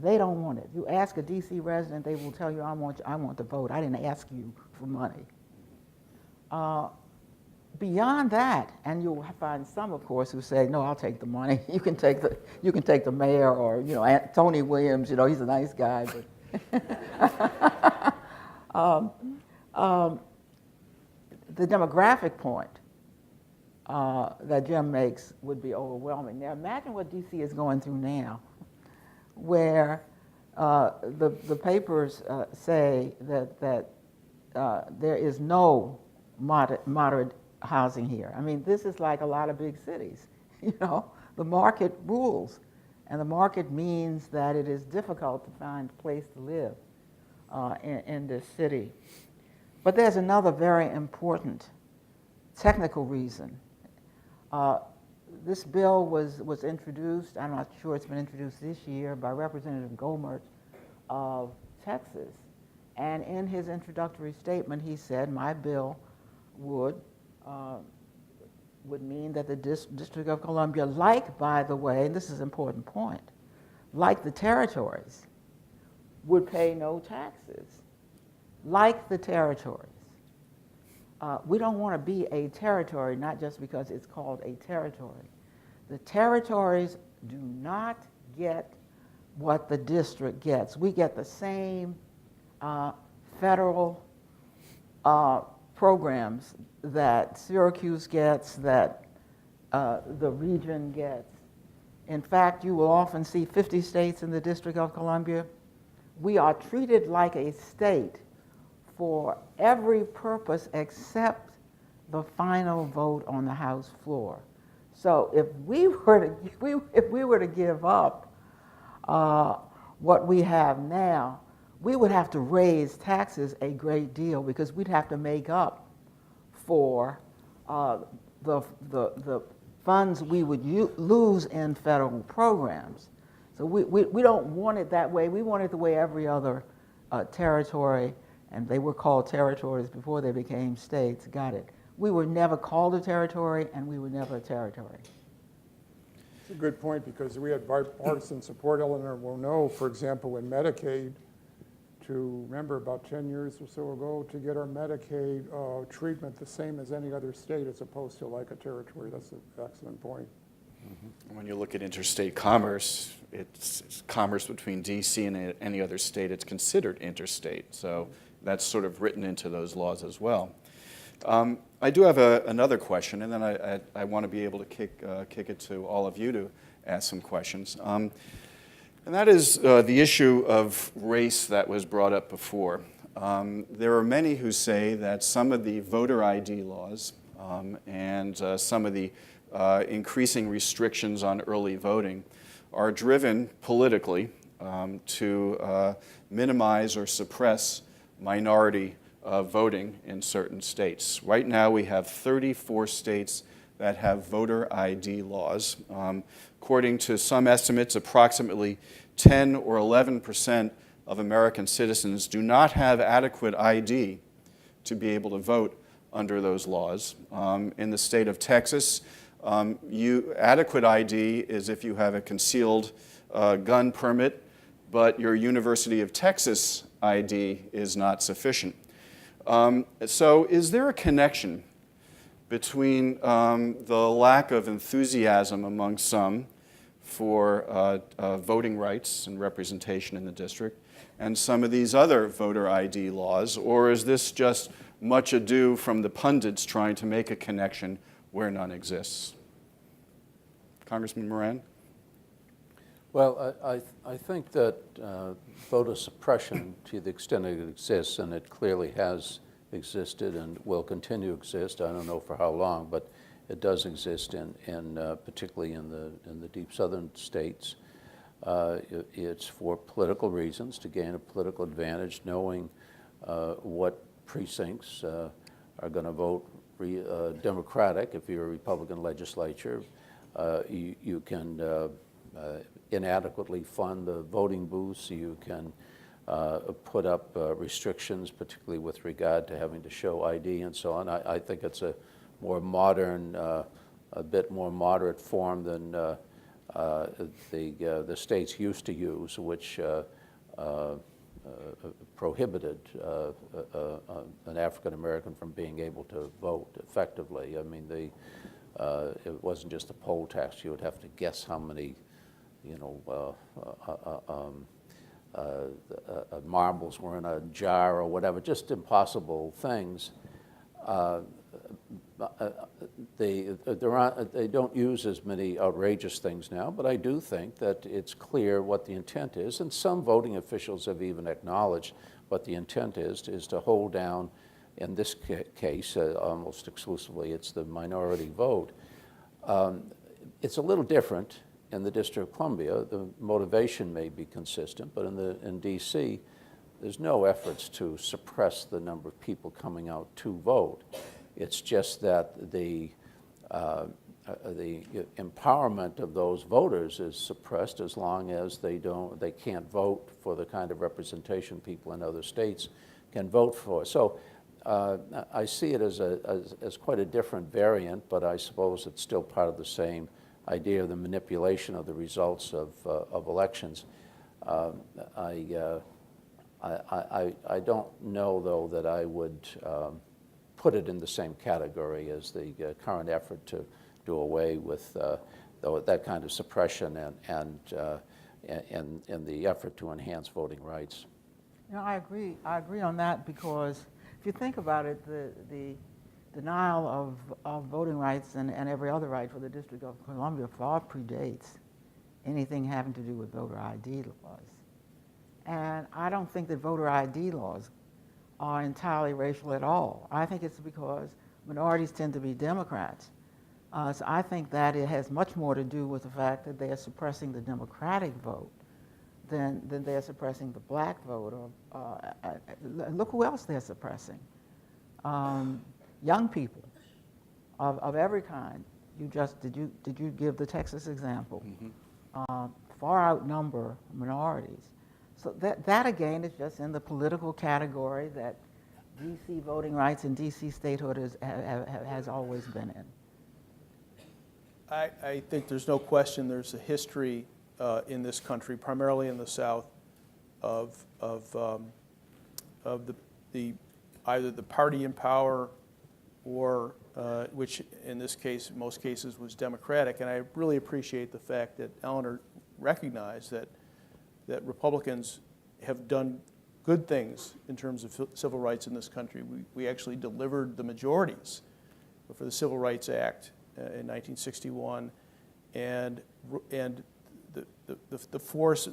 They don't want it. You ask a DC resident, they will tell you, I want the vote. I didn't ask you for money. Beyond that, and you'll find some, of course, who say, no, I'll take the money. You can take the mayor, or Tony Williams. He's a nice guy, but the demographic point that Jim makes would be overwhelming. Now, imagine what DC is going through now, where the papers say that there is no moderate housing here. I mean, this is like a lot of big cities. The market rules, and the market means that it is difficult to find a place to live in this city. But there's another very important technical reason. This bill was introduced, I'm not sure it's been introduced this year, by Representative Gohmert of Texas. And in his introductory statement, he said, my bill would mean that the District of Columbia, by the way, and this is an important point, like the territories, would pay no taxes, like the territories. We don't want to be a territory, not just because it's called a territory. The territories do not get what the district gets. We get the same federal programs that Syracuse gets, that the region gets. In fact, you will often see 50 states in the District of Columbia. We are treated like a state for every purpose except the final vote on the House floor. So if we were to give up what we have now, we would have to raise taxes a great deal because we'd have to make up for the funds we would lose in federal programs. So we don't want it that way. We want it the way every other territory, and they were called territories before they became states, got it. We were never called a territory, and we were never a territory. It's a good point because we had bipartisan support. Eleanor will know, for example, in Medicaid, to remember about 10 years or so ago, to get our Medicaid treatment the same as any other state as opposed to like a territory. That's an excellent point. Mm-hmm. When you look at interstate commerce, it's commerce between D.C. and any other state. It's considered interstate. So that's sort of written into those laws as well. I do have another question, and then I want to be able to kick it to all of you to ask some questions. And that is the issue of race that was brought up before. There are many who say that some of the voter ID laws and some of the increasing restrictions on early voting are driven politically to minimize or suppress minority voting in certain states. Right now we have 34 states that have voter ID laws. According to some estimates, approximately 10 or 11% of American citizens do not have adequate ID to be able to vote under those laws. In the state of Texas, adequate ID is if you have a concealed gun permit, but your University of Texas ID is not sufficient. So is there a connection between the lack of enthusiasm among some for voting rights and representation in the district and some of these other voter ID laws, or is this just much ado from the pundits trying to make a connection where none exists? Congressman Moran? Well, I think that voter suppression, to the extent it exists, and it clearly has existed and will continue to exist, I don't know for how long, but it does exist particularly in the deep southern states. It's for political reasons, to gain a political advantage, knowing what precincts are going to vote Democratic. If you're a Republican legislature, you can inadequately fund the voting booths. You can put up restrictions, particularly with regard to having to show ID and so on. I think it's a more modern, a bit more moderate form than the states used to use, which prohibited an African American from being able to vote effectively. I mean, it wasn't just a poll tax. You would have to guess how many, marbles were in a jar or whatever, just impossible things. They don't use as many outrageous things now, but I do think that it's clear what the intent is, and some voting officials have even acknowledged what the intent is to hold down, in this case, almost exclusively, it's the minority vote. It's a little different in the District of Columbia. The motivation may be consistent, but in D.C., there's no efforts to suppress the number of people coming out to vote. It's just that the empowerment of those voters is suppressed as long as they can't vote for the kind of representation people in other states can vote for. So I see it as quite a different variant, but I suppose it's still part of the same idea of the manipulation of the results of elections. I don't know, though, that I would put it in the same category as the current effort to do away with that kind of suppression and the effort to enhance voting rights. You know, I agree on that, because if you think about it, the denial of voting rights and every other right for the District of Columbia far predates anything having to do with voter ID laws. And I don't think that voter ID laws are entirely racial at all. I think it's because minorities tend to be Democrats. So I think that it has much more to do with the fact that they are suppressing the Democratic vote than they're suppressing the black vote. Look who else they're suppressing. Young people of every kind. Did you give the Texas example? Mm-hmm. Far outnumber minorities. So that again is just in the political category that DC voting rights and DC statehood has always been in. I think there's no question there's a history in this country, primarily in the South, of the either the party in power or which in this case, in most cases, was Democratic. And I really appreciate the fact that Eleanor recognized that Republicans have done good things in terms of civil rights in this country. We actually delivered the majorities for the Civil Rights Act in 1961, and the force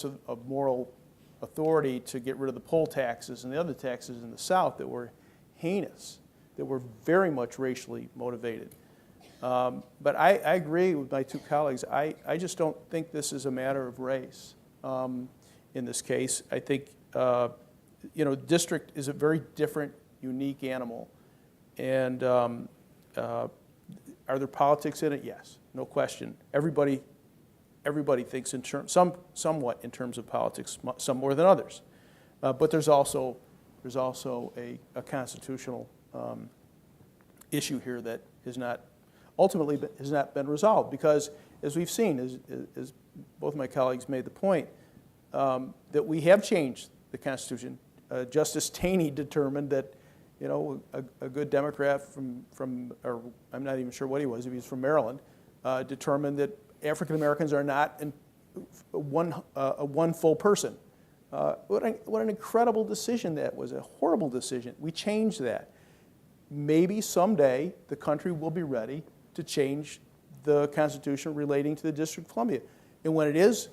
of moral authority to get rid of the poll taxes and the other taxes in the South that were heinous, that were very much racially motivated. But I agree with my two colleagues. I just don't think this is a matter of race in this case. I think, district is a very different, unique animal. And are there politics in it? Yes, no question. Everybody thinks in terms, somewhat in terms of politics, some more than others. But there's also a constitutional issue here that ultimately has not been resolved, because as we've seen, as both my colleagues made the point, that we have changed the Constitution. Justice Taney determined that, a good Democrat from or I'm not even sure what he was, if he was from Maryland, determined that African Americans are not one full person. What an incredible decision that was, a horrible decision. We changed that. Maybe someday the country will be ready to change the Constitution relating to the District of Columbia. And when it is,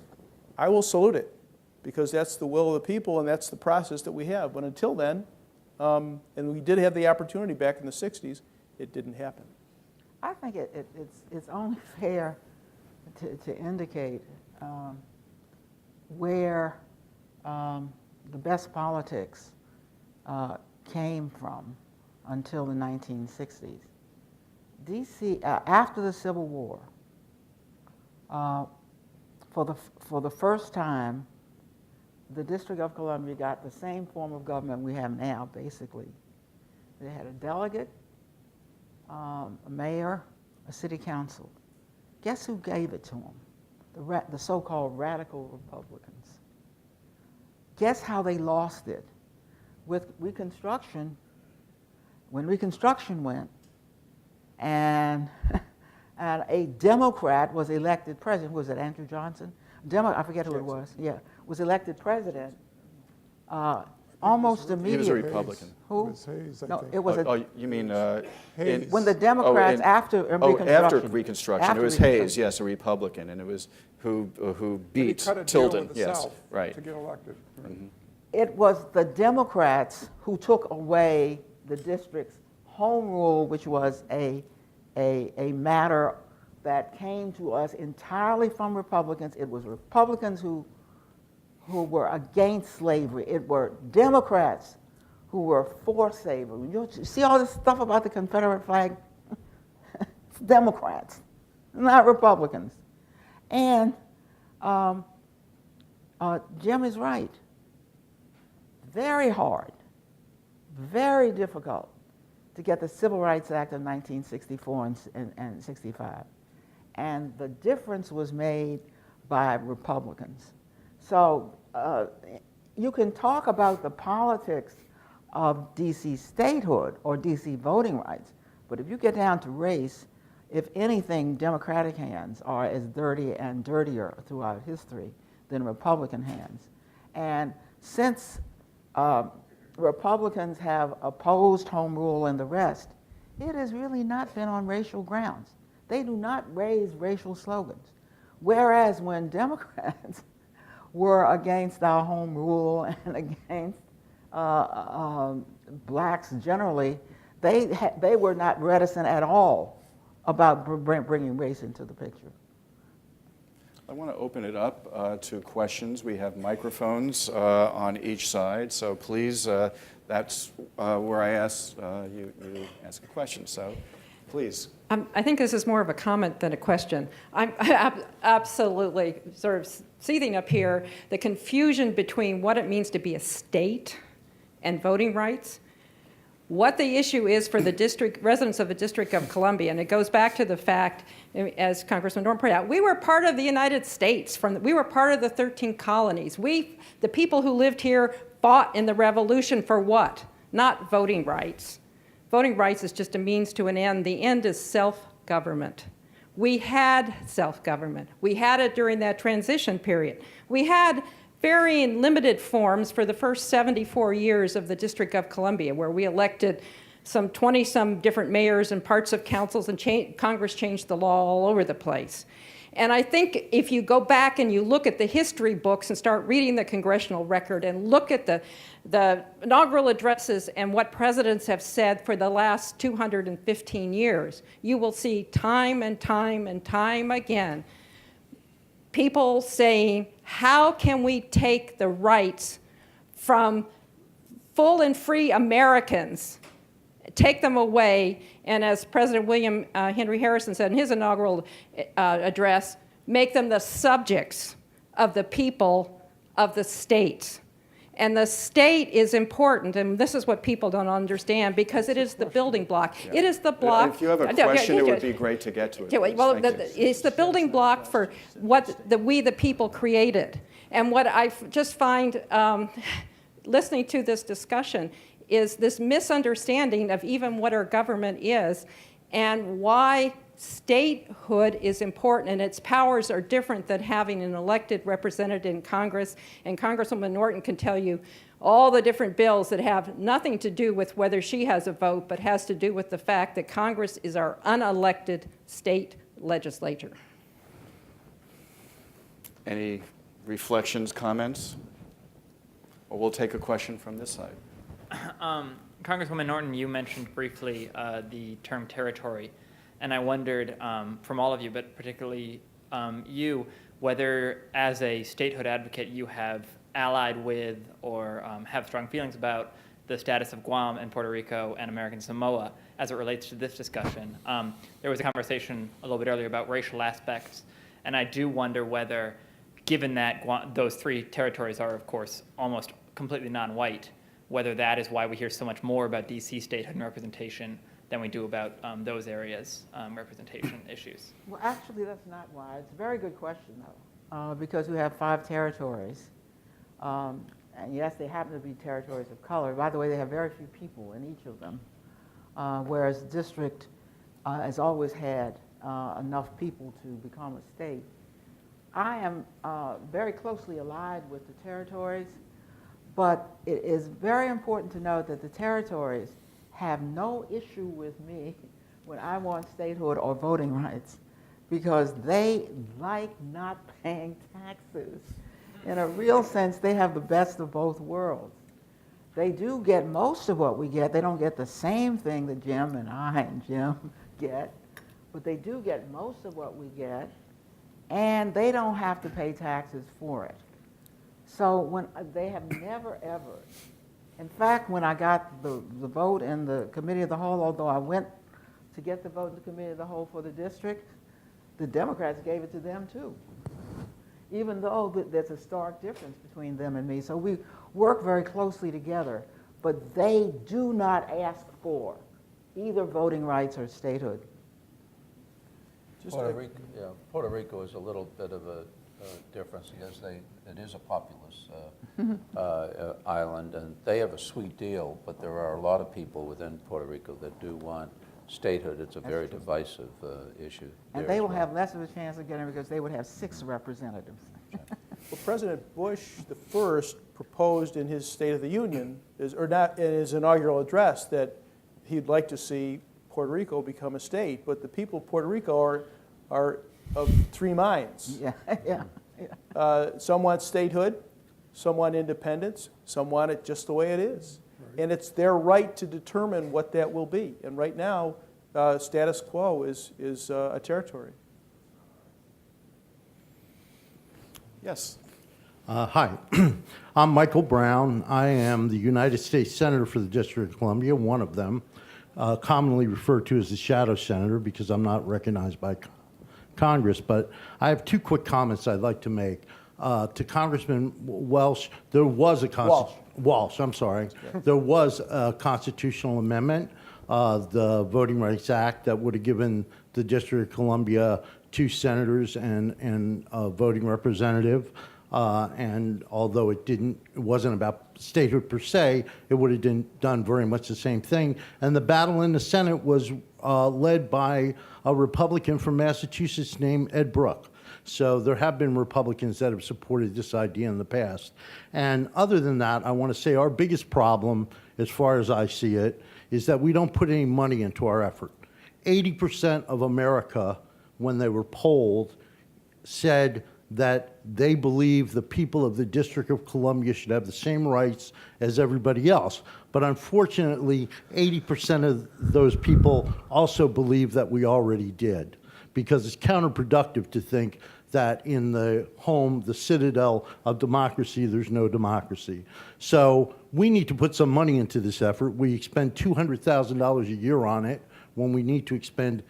I will salute it, because that's the will of the people and that's the process that we have. But until then, and we did have the opportunity back in the 60s, it didn't happen. I think it's only fair to indicate where the best politics came from until the 1960s. DC, after the Civil War, for the first time, the District of Columbia got the same form of government we have now, basically. They had a delegate, a mayor, a city council. Guess who gave it to them? The so-called radical Republicans. Guess how they lost it? With Reconstruction, when Reconstruction went, and a Democrat was elected president. Was it Andrew Johnson? I forget who it was. Yeah, was elected president. Almost immediately. He was a Republican. Who? It was Hayes, I No, think. it was You mean Hayes. when the Democrats after Reconstruction. After Reconstruction, After it was Hayes, yes, a Republican, and it was who But he beat cut a deal Tilden, with the yes, South right. to get elected. Mm-hmm. It was the Democrats who took away the district's home rule, which was a matter that came to us entirely from Republicans. It was Republicans who were against slavery. It were Democrats who were for slavery. You see all this stuff about the Confederate flag? It's Democrats, not Republicans. And Jim is right. Very hard, very difficult to get the Civil Rights Act of 1964 and 65. And the difference was made by Republicans. So you can talk about the politics of DC statehood or DC voting rights, but if you get down to race, if anything, Democratic hands are as dirty and dirtier throughout history than Republican hands. And since Republicans have opposed home rule and the rest, it has really not been on racial grounds. They do not raise racial slogans. Whereas when Democrats were against our home rule and against blacks generally, they were not reticent at all about bringing race into the picture. I want to open it up to questions. We have microphones on each side, so please, that's where I ask you ask a question. So, please. I think this is more of a comment than a question. I'm absolutely sort of seething up here the confusion between what it means to be a state and voting rights, what the issue is for the district residents of the District of Columbia, and it goes back to the fact, as Congressman Norton pointed out, we were part of the United States. We were part of the 13 colonies. The people who lived here fought in the Revolution for what? Not voting rights. Voting rights is just a means to an end. The end is self-government. We had self-government. We had it during that transition period. We had varying limited forms for the first 74 years of the District of Columbia, where we elected some 20-some different mayors and parts of councils, and Congress changed the law all over the place. And I think if you go back and you look at the history books and start reading the congressional record and look at the inaugural addresses and what presidents have said for the last 215 years, you will see time and time and time again people saying, how can we take the rights from full and free Americans, take them away, and as President William Henry Harrison said in his inaugural address, make them the subjects of the people of the states. And the state is important, and this is what people don't understand, because it is the building block. Yeah. It is the block. If you have a question, it would be great to get to it. Okay, well, Thank you. it's the building block for what we the people created. And what I just find listening to this discussion is this misunderstanding of even what our government is and why statehood is important, and its powers are different than having an elected representative in Congress. And Congresswoman Norton can tell you all the different bills that have nothing to do with whether she has a vote, but has to do with the fact that Congress is our unelected state legislature. Any reflections, comments? Or we'll take a question from this side. Congresswoman Norton, you mentioned briefly the term territory, and I wondered from all of you, but particularly you, whether as a statehood advocate you have allied with or have strong feelings about the status of Guam and Puerto Rico and American Samoa as it relates to this discussion. There was a conversation a little bit earlier about racial aspects, and I do wonder whether, given that those three territories are, of course, almost completely non-white, whether that is why we hear so much more about DC statehood and representation than we do about those areas' representation issues. Well, actually, that's not why. It's a very good question, though, because we have 5 territories. And yes, they happen to be territories of color. By the way, they have very few people in each of them, whereas the district has always had enough people to become a state. I am very closely allied with the territories, but it is very important to note that the territories have no issue with me when I want statehood or voting rights, because they like not paying taxes. In a real sense, they have the best of both worlds. They do get most of what we get. They don't get the same thing that Jim and I and Jim get, but they do get most of what we get, and they don't have to pay taxes for it. So when they have never, ever, in fact, when I got the vote in the Committee of the Whole, although I went to get the vote in the Committee of the Whole for the district, the Democrats gave it to them too, even though there's a stark difference between them and me. So we work very closely together, but they do not ask for either voting rights or statehood. Puerto Rico is a little bit of a difference because it is a populous island, and they have a sweet deal, but there are a lot of people within Puerto Rico that do want statehood. It's a very divisive issue. And they will have less of a chance of getting it because they would have 6 representatives. Well, President Bush the first proposed in his State of the Union, or not in his inaugural address, that he'd like to see Puerto Rico become a state, but the people of Puerto Rico are of 3 minds. Yeah, yeah. Some want statehood, some want independence, some want it just the way it is. Right. And it's their right to determine what that will be. And right now, status quo is a territory. Yes. Hi, I'm Michael Brown. I am the United States Senator for the District of Columbia, one of them, commonly referred to as the shadow senator because I'm not recognized by Congress. But I have 2 quick comments I'd like to make. To Congressman Welsh, there was a Walsh, I'm sorry. There was a constitutional amendment, the Voting Rights Act, that would have given the District of Columbia 2 senators and a voting representative. And although it wasn't about statehood per se, it would have done very much the same thing. And the battle in the Senate was led by a Republican from Massachusetts named Ed Brooke. So there have been Republicans that have supported this idea in the past. And other than that, I want to say our biggest problem, as far as I see it, is that we don't put any money into our effort. 80% of America, when they were polled, said that they believe the people of the District of Columbia should have the same rights as everybody else. But unfortunately, 80% of those people also believe that we already did, because it's counterproductive to think that in the home, the citadel of democracy, there's no democracy. So we need to put some money into this effort. We expend $200,000 a year on it when we need to expend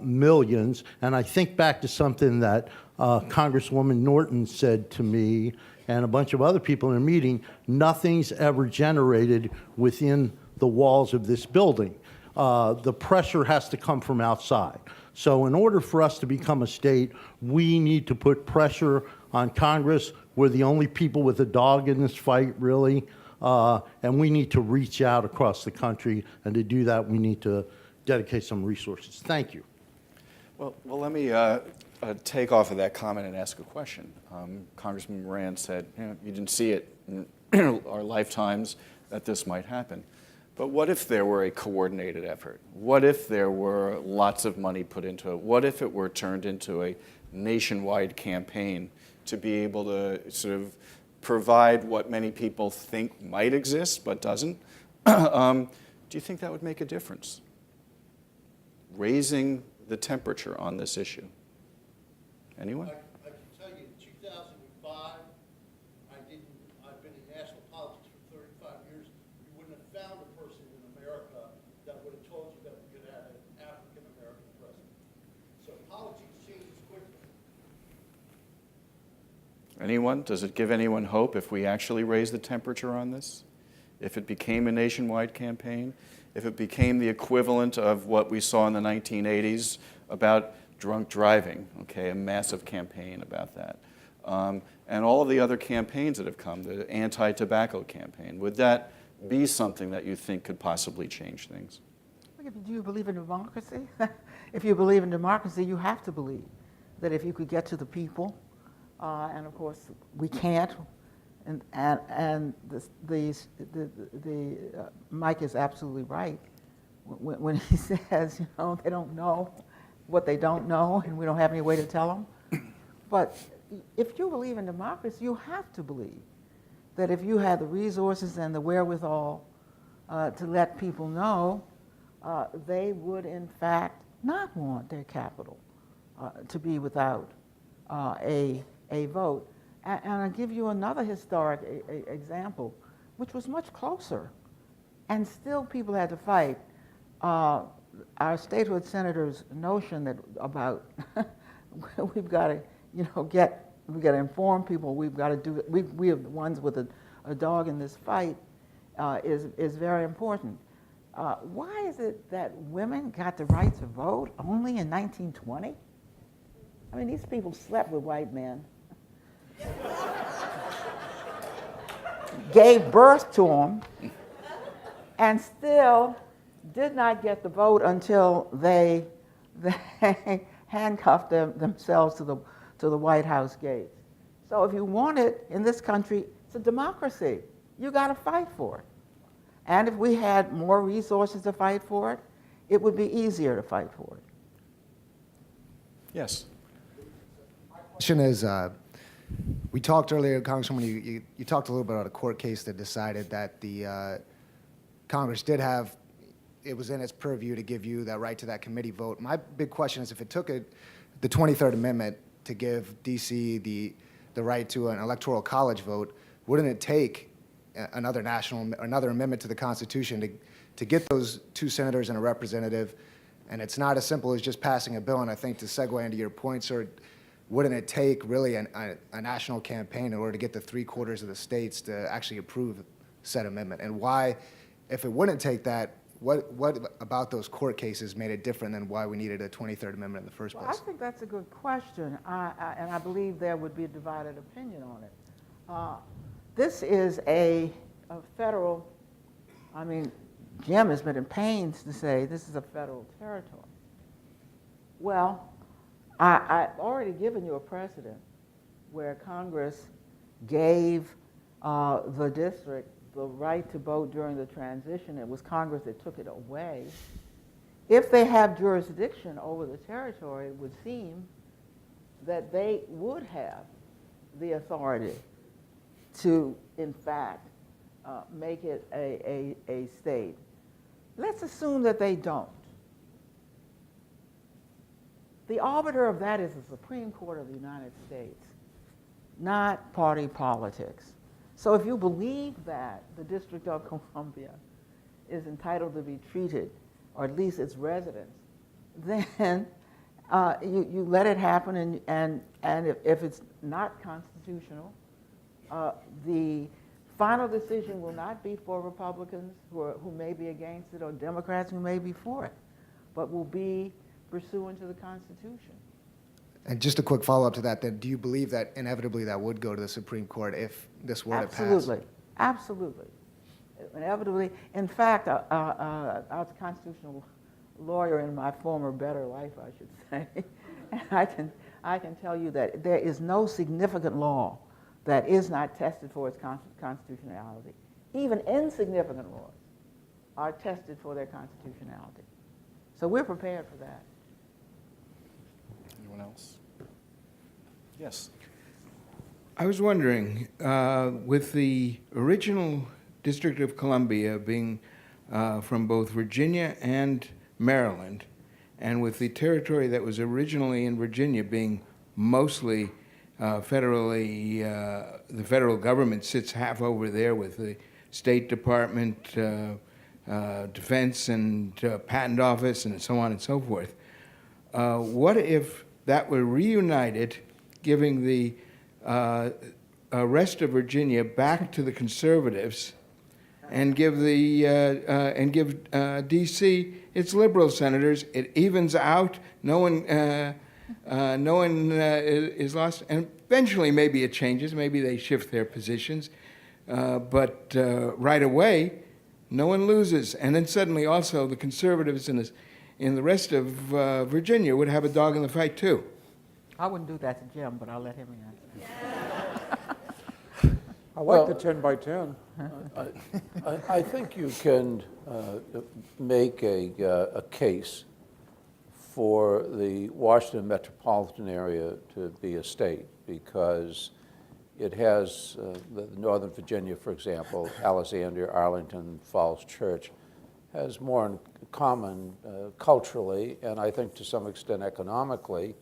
millions. And I think back to something that Congresswoman Norton said to me and a bunch of other people in a meeting: nothing's ever generated within the walls of this building. The pressure has to come from outside. So in order for us to become a state, we need to put pressure on Congress. We're the only people with a dog in this fight, really. And we need to reach out across the country. And to do that, we need to dedicate some resources. Thank you. Well, let me take off of that comment and ask a question. Congressman Moran said, you didn't see it in our lifetimes that this might happen. But what if there were a coordinated effort? What if there were lots of money put into it? What if it were turned into a nationwide campaign to be able to sort of provide what many people think might exist but doesn't? Do you think that would make a difference? Raising the temperature on this issue. Anyone? I can tell you, in 2005, I've been in national politics for 35 years. You wouldn't have found a person in America that would have told you that we could have an African-American president. So politics changes quickly. Anyone? Does it give anyone hope if we actually raise the temperature on this? If it became a nationwide campaign? If it became the equivalent of what we saw in the 1980s about drunk driving, okay, a massive campaign about that. And all of the other campaigns that have come, the anti-tobacco campaign, would that be something that you think could possibly change things? Do you believe in democracy? If you believe in democracy, you have to believe that if you could get to the people, and of course we can't, and Mike is absolutely right when he says, they don't know what they don't know, and we don't have any way to tell them. But if you believe in democracy, you have to believe that if you had the resources and the wherewithal to let people know, they would in fact not want their capital to be without a vote. And I'll give you another historic example, which was much closer, and still people had to fight. Our statehood senator's notion that about we've got to, we've got to inform people, we've got to do it. We are the ones with a dog in this fight is very important. Why is it that women got the right to vote only in 1920? I mean, these people slept with white men. gave birth to them, and still did not get the vote until they handcuffed themselves to the White House gates. So if you want it in this country, it's a democracy. You got to fight for it. And if we had more resources to fight for it, it would be easier to fight for it. Yes. Question is, we talked earlier, Congresswoman, you talked a little bit about a court case that decided that the Congress did have, it was in its purview to give you that right to that committee vote. My big question is, if it took the 23rd Amendment to give D.C. the right to an electoral college vote, wouldn't it take another amendment to the Constitution to get those 2 senators and a representative? And it's not as simple as just passing a bill. And I think to segue into your point, sir, wouldn't it take really a national campaign in order to get the 3/4 of the states to actually approve said amendment? And why, if it wouldn't take that, what about those court cases made it different than why we needed a 23rd Amendment in the first Well, place? I think that's a good question, and I believe there would be a divided opinion on it. This is a federal, I mean, Jim has been in pains to say this is a federal territory. Well, I've already given you a precedent where Congress gave the district the right to vote during the transition. It was Congress that took it away. If they have jurisdiction over the territory, it would seem that they would have the authority to, in fact, make it a state. Let's assume that they don't. The arbiter of that is the Supreme Court of the United States, not party politics. So if you believe that the District of Columbia is entitled to be treated, or at least its residents, then you let it happen, and if it's not constitutional, the final decision will not be for Republicans who may be against it, or Democrats who may be for it, but will be pursuant to the Constitution. And just a quick follow-up to that, then, do you believe that inevitably that would go to the Supreme Court if this were to pass? Absolutely, absolutely. Inevitably. In fact, I was a constitutional lawyer in my former better life, I should say. And I can tell you that there is no significant law that is not tested for its constitutionality. Even insignificant laws are tested for their constitutionality. So we're prepared for that. Anyone else? Yes. I was wondering, with the original District of Columbia being from both Virginia and Maryland, and with the territory that was originally in Virginia being mostly federally, the federal government sits half over there with the State Department, Defense and Patent Office, and so on and so forth. What if that were reunited, giving the rest of Virginia back to the conservatives, and give D.C. its liberal senators? It evens out. No one is lost, and eventually maybe it changes. Maybe they shift their positions, but right away, no one loses. And then suddenly, also, the conservatives in the rest of Virginia would have a dog in the fight too. I wouldn't do that to Jim, but I'll let him answer. I like the 10 by 10. I think you can make a case for the Washington metropolitan area to be a state, because it has the Northern Virginia, for example, Alexandria, Arlington, Falls Church, has more in common culturally, and I think to some extent economically,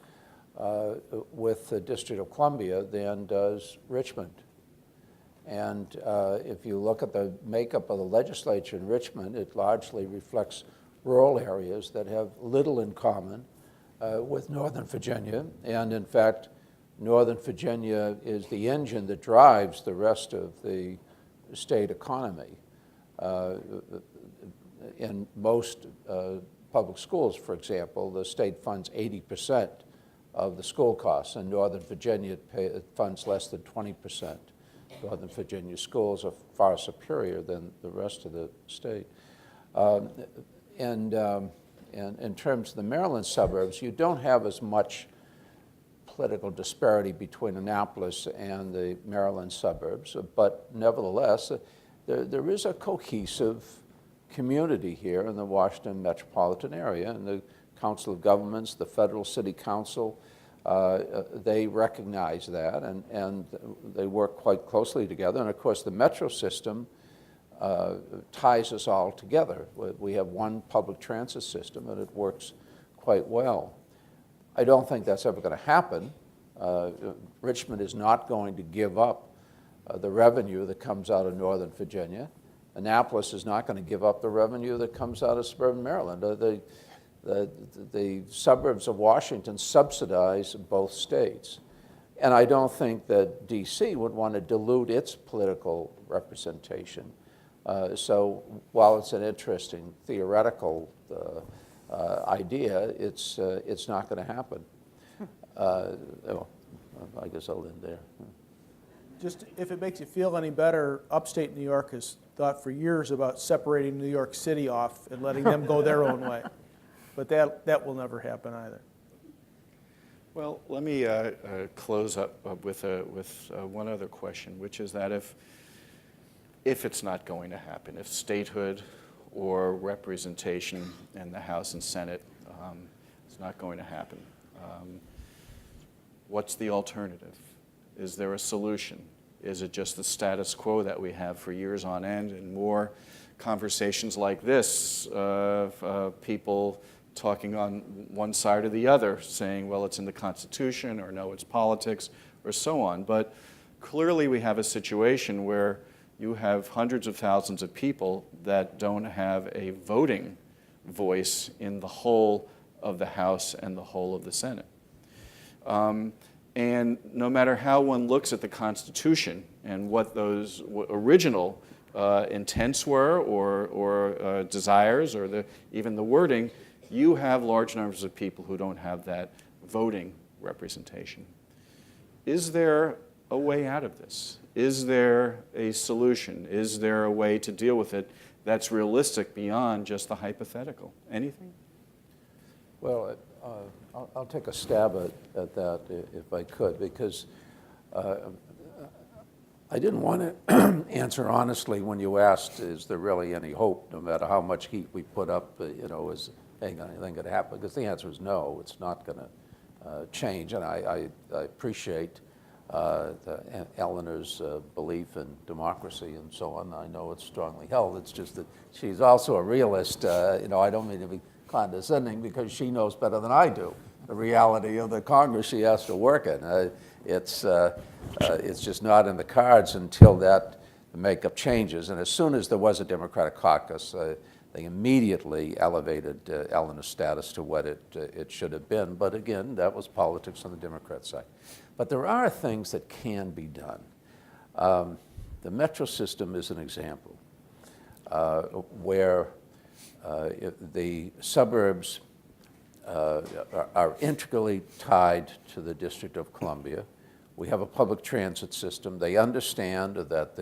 with the District of Columbia than does Richmond. And if you look at the makeup of the legislature in Richmond, it largely reflects rural areas that have little in common with Northern Virginia. And in fact, Northern Virginia is the engine that drives the rest of the state economy. In most public schools, for example, the state funds 80% of the school costs. In Northern Virginia, it funds less than 20%. Northern Virginia schools are far superior than the rest of the state. And in terms of the Maryland suburbs, you don't have as much political disparity between Annapolis and the Maryland suburbs, but nevertheless, there is a cohesive community here in the Washington metropolitan area, and the Council of Governments, the Federal City Council, they recognize that, and they work quite closely together. And of course, the metro system ties us all together. We have one public transit system, and it works quite well. I don't think that's ever going to happen. Richmond is not going to give up the revenue that comes out of Northern Virginia. Annapolis is not going to give up the revenue that comes out of suburban Maryland. The suburbs of Washington subsidize both states. And I don't think that D.C. would want to dilute its political representation. So while it's an interesting theoretical idea, it's not going to happen. I guess I'll end there. Just if it makes you feel any better, upstate New York has thought for years about separating New York City off and letting them go their own way. But that will never happen either. Well, let me close up with one other question, which is that if it's not going to happen, if statehood or representation in the House and Senate is not going to happen, what's the alternative? Is there a solution? Is it just the status quo that we have for years on end and more conversations like this of people talking on one side or the other, saying, well, it's in the Constitution, or no, it's politics, or so on. But clearly we have a situation where you have hundreds of thousands of people that don't have a voting voice in the whole of the House and the whole of the Senate. And no matter how one looks at the Constitution and what those original intents were or desires or even the wording, you have large numbers of people who don't have that voting representation. Is there a way out of this? Is there a solution? Is there a way to deal with it that's realistic beyond just the hypothetical? Anything? Well, I'll take a stab at that if I could, because I didn't want to answer honestly when you asked, is there really any hope, no matter how much heat we put up, is anything going to happen? Because the answer is no, it's not going to change. And I appreciate Eleanor's belief in democracy and so on. I know it's strongly held. It's just that she's also a realist. I don't mean to be condescending, because she knows better than I do the reality of the Congress she has to work in. It's just not in the cards until the makeup changes. And as soon as there was a Democratic caucus, they immediately elevated Eleanor's status to what it should have been. But again, that was politics on the Democrat side. But there are things that can be done. The metro system is an example where the suburbs are integrally tied to the District of Columbia. We have a public transit system. They understand that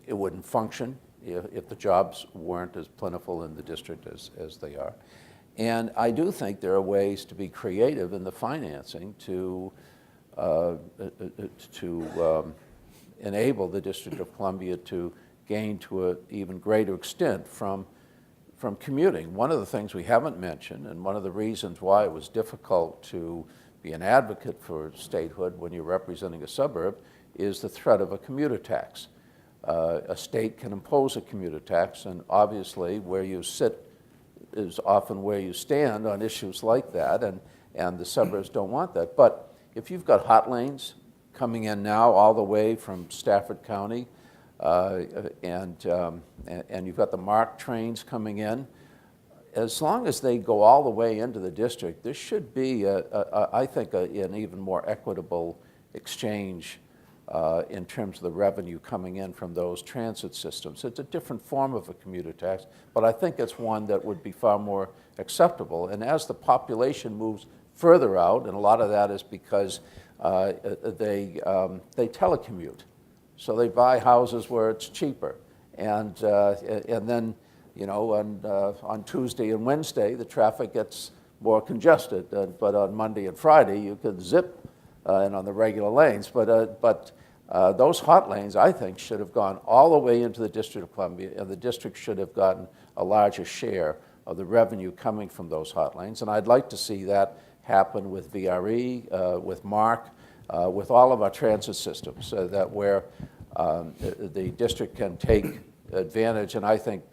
it wouldn't function if the jobs weren't as plentiful in the district as they are. And I do think there are ways to be creative in the financing to enable the District of Columbia to gain to an even greater extent from commuting. One of the things we haven't mentioned, and one of the reasons why it was difficult to be an advocate for statehood when you're representing a suburb, is the threat of a commuter tax. A state can impose a commuter tax, and obviously where you sit is often where you stand on issues like that, and the suburbs don't want that. But if you've got hot lanes coming in now all the way from Stafford County, and you've got the MARC trains coming in, as long as they go all the way into the district, there should be, I think, an even more equitable exchange in terms of the revenue coming in from those transit systems. It's a different form of a commuter tax, but I think it's one that would be far more acceptable. And as the population moves further out, and a lot of that is because they telecommute. So they buy houses where it's cheaper. And then, on Tuesday and Wednesday, the traffic gets more congested. But on Monday and Friday, you could zip and on the regular lanes. But those hot lanes, I think, should have gone all the way into the District of Columbia, and the district should have gotten a larger share of the revenue coming from those hot lanes. And I'd like to see that happen with VRE, with MARC, with all of our transit systems, so that where the district can take advantage, and I think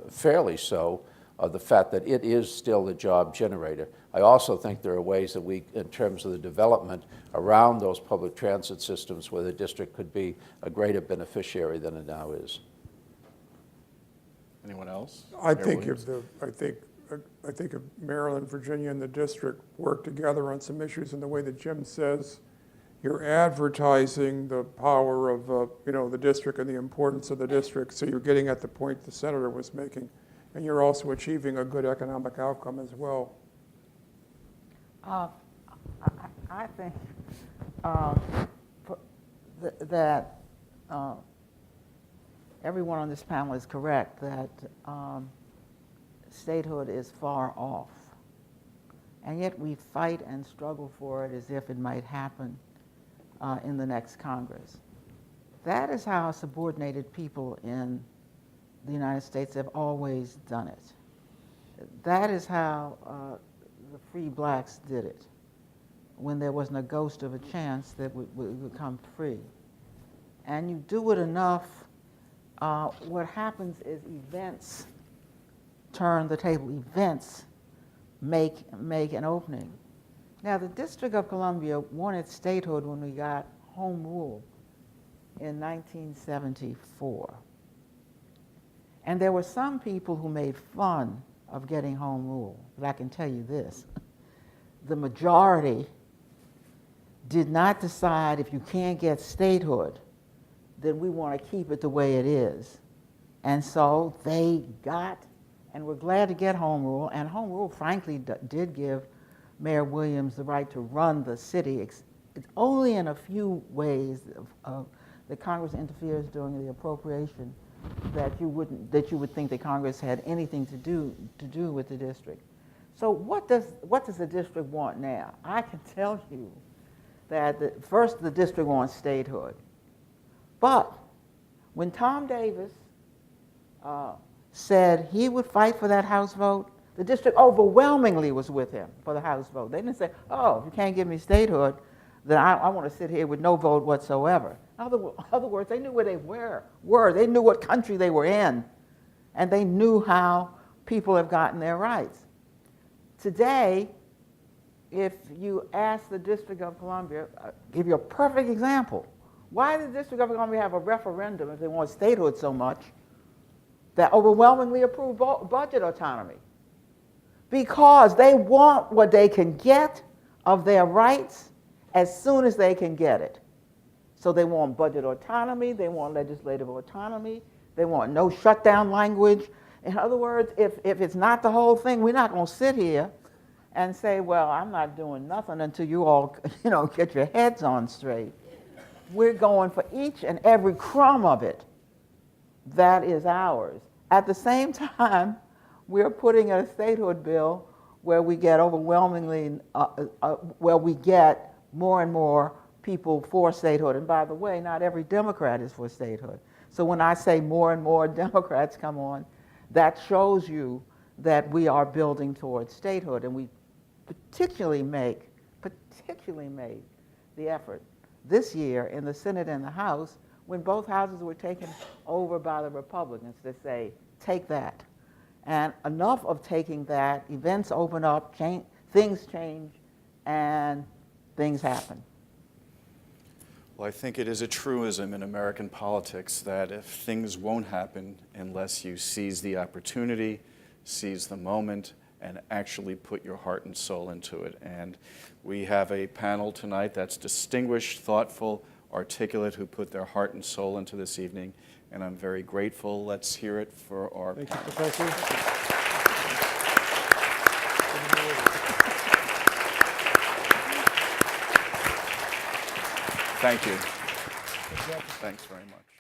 fairly so, of the fact that it is still the job generator. I also think there are ways that we, in terms of the development around those public transit systems, where the district could be a greater beneficiary than it now is. Anyone else? I Mayor think Williams? I think if Maryland, Virginia, and the district work together on some issues in the way that Jim says, you're advertising the power of the district and the importance of the district. So you're getting at the point the senator was making, and you're also achieving a good economic outcome as well. I think that everyone on this panel is correct that statehood is far off. And yet we fight and struggle for it as if it might happen in the next Congress. That is how subordinated people in the United States have always done it. That is how the free blacks did it, when there wasn't a ghost of a chance that we would come free. And you do it enough, what happens is events turn the table. Events make an opening. Now, the District of Columbia wanted statehood when we got home rule in 1974. And there were some people who made fun of getting home rule. But I can tell you this, the majority did not decide if you can't get statehood, then we want to keep it the way it is. And so they got, and we're glad to get home rule, and home rule frankly did give Mayor Williams the right to run the city. It's only in a few ways that Congress interferes during the appropriation that you would think that Congress had anything to do with the district. So what does the district want now? I can tell you that first the district wants statehood, but when Tom Davis said he would fight for that House vote, the district overwhelmingly was with him for the House vote. They didn't say, oh, if you can't give me statehood, then I want to sit here with no vote whatsoever. In other words, they knew where they were. They knew what country they were in, and they knew how people have gotten their rights. Today, if you ask the District of Columbia, I'll give you a perfect example. Why did the District of Columbia have a referendum if they want statehood so much that overwhelmingly approved budget autonomy? Because they want what they can get of their rights as soon as they can get it. So they want budget autonomy, they want legislative autonomy, they want no shutdown language. In other words, if it's not the whole thing, we're not going to sit here and say, well, I'm not doing nothing until you all get your heads on straight. We're going for each and every crumb of it that is ours. At the same time, we're putting in a statehood bill where we get overwhelmingly, where we get more and more people for statehood. And by the way, not every Democrat is for statehood. So when I say more and more Democrats come on, that shows you that we are building towards statehood. And we particularly made the effort this year in the Senate and the House when both houses were taken over by the Republicans to say, take that. And enough of taking that, events open up, things change, and things happen. Well, I think it is a truism in American politics that if things won't happen unless you seize the opportunity, seize the moment, and actually put your heart and soul into it. And we have a panel tonight that's distinguished, thoughtful, articulate, who put their heart and soul into this evening, and I'm very grateful. Let's hear it for our Thank you, panel. Professor. Thank you. Thanks very much.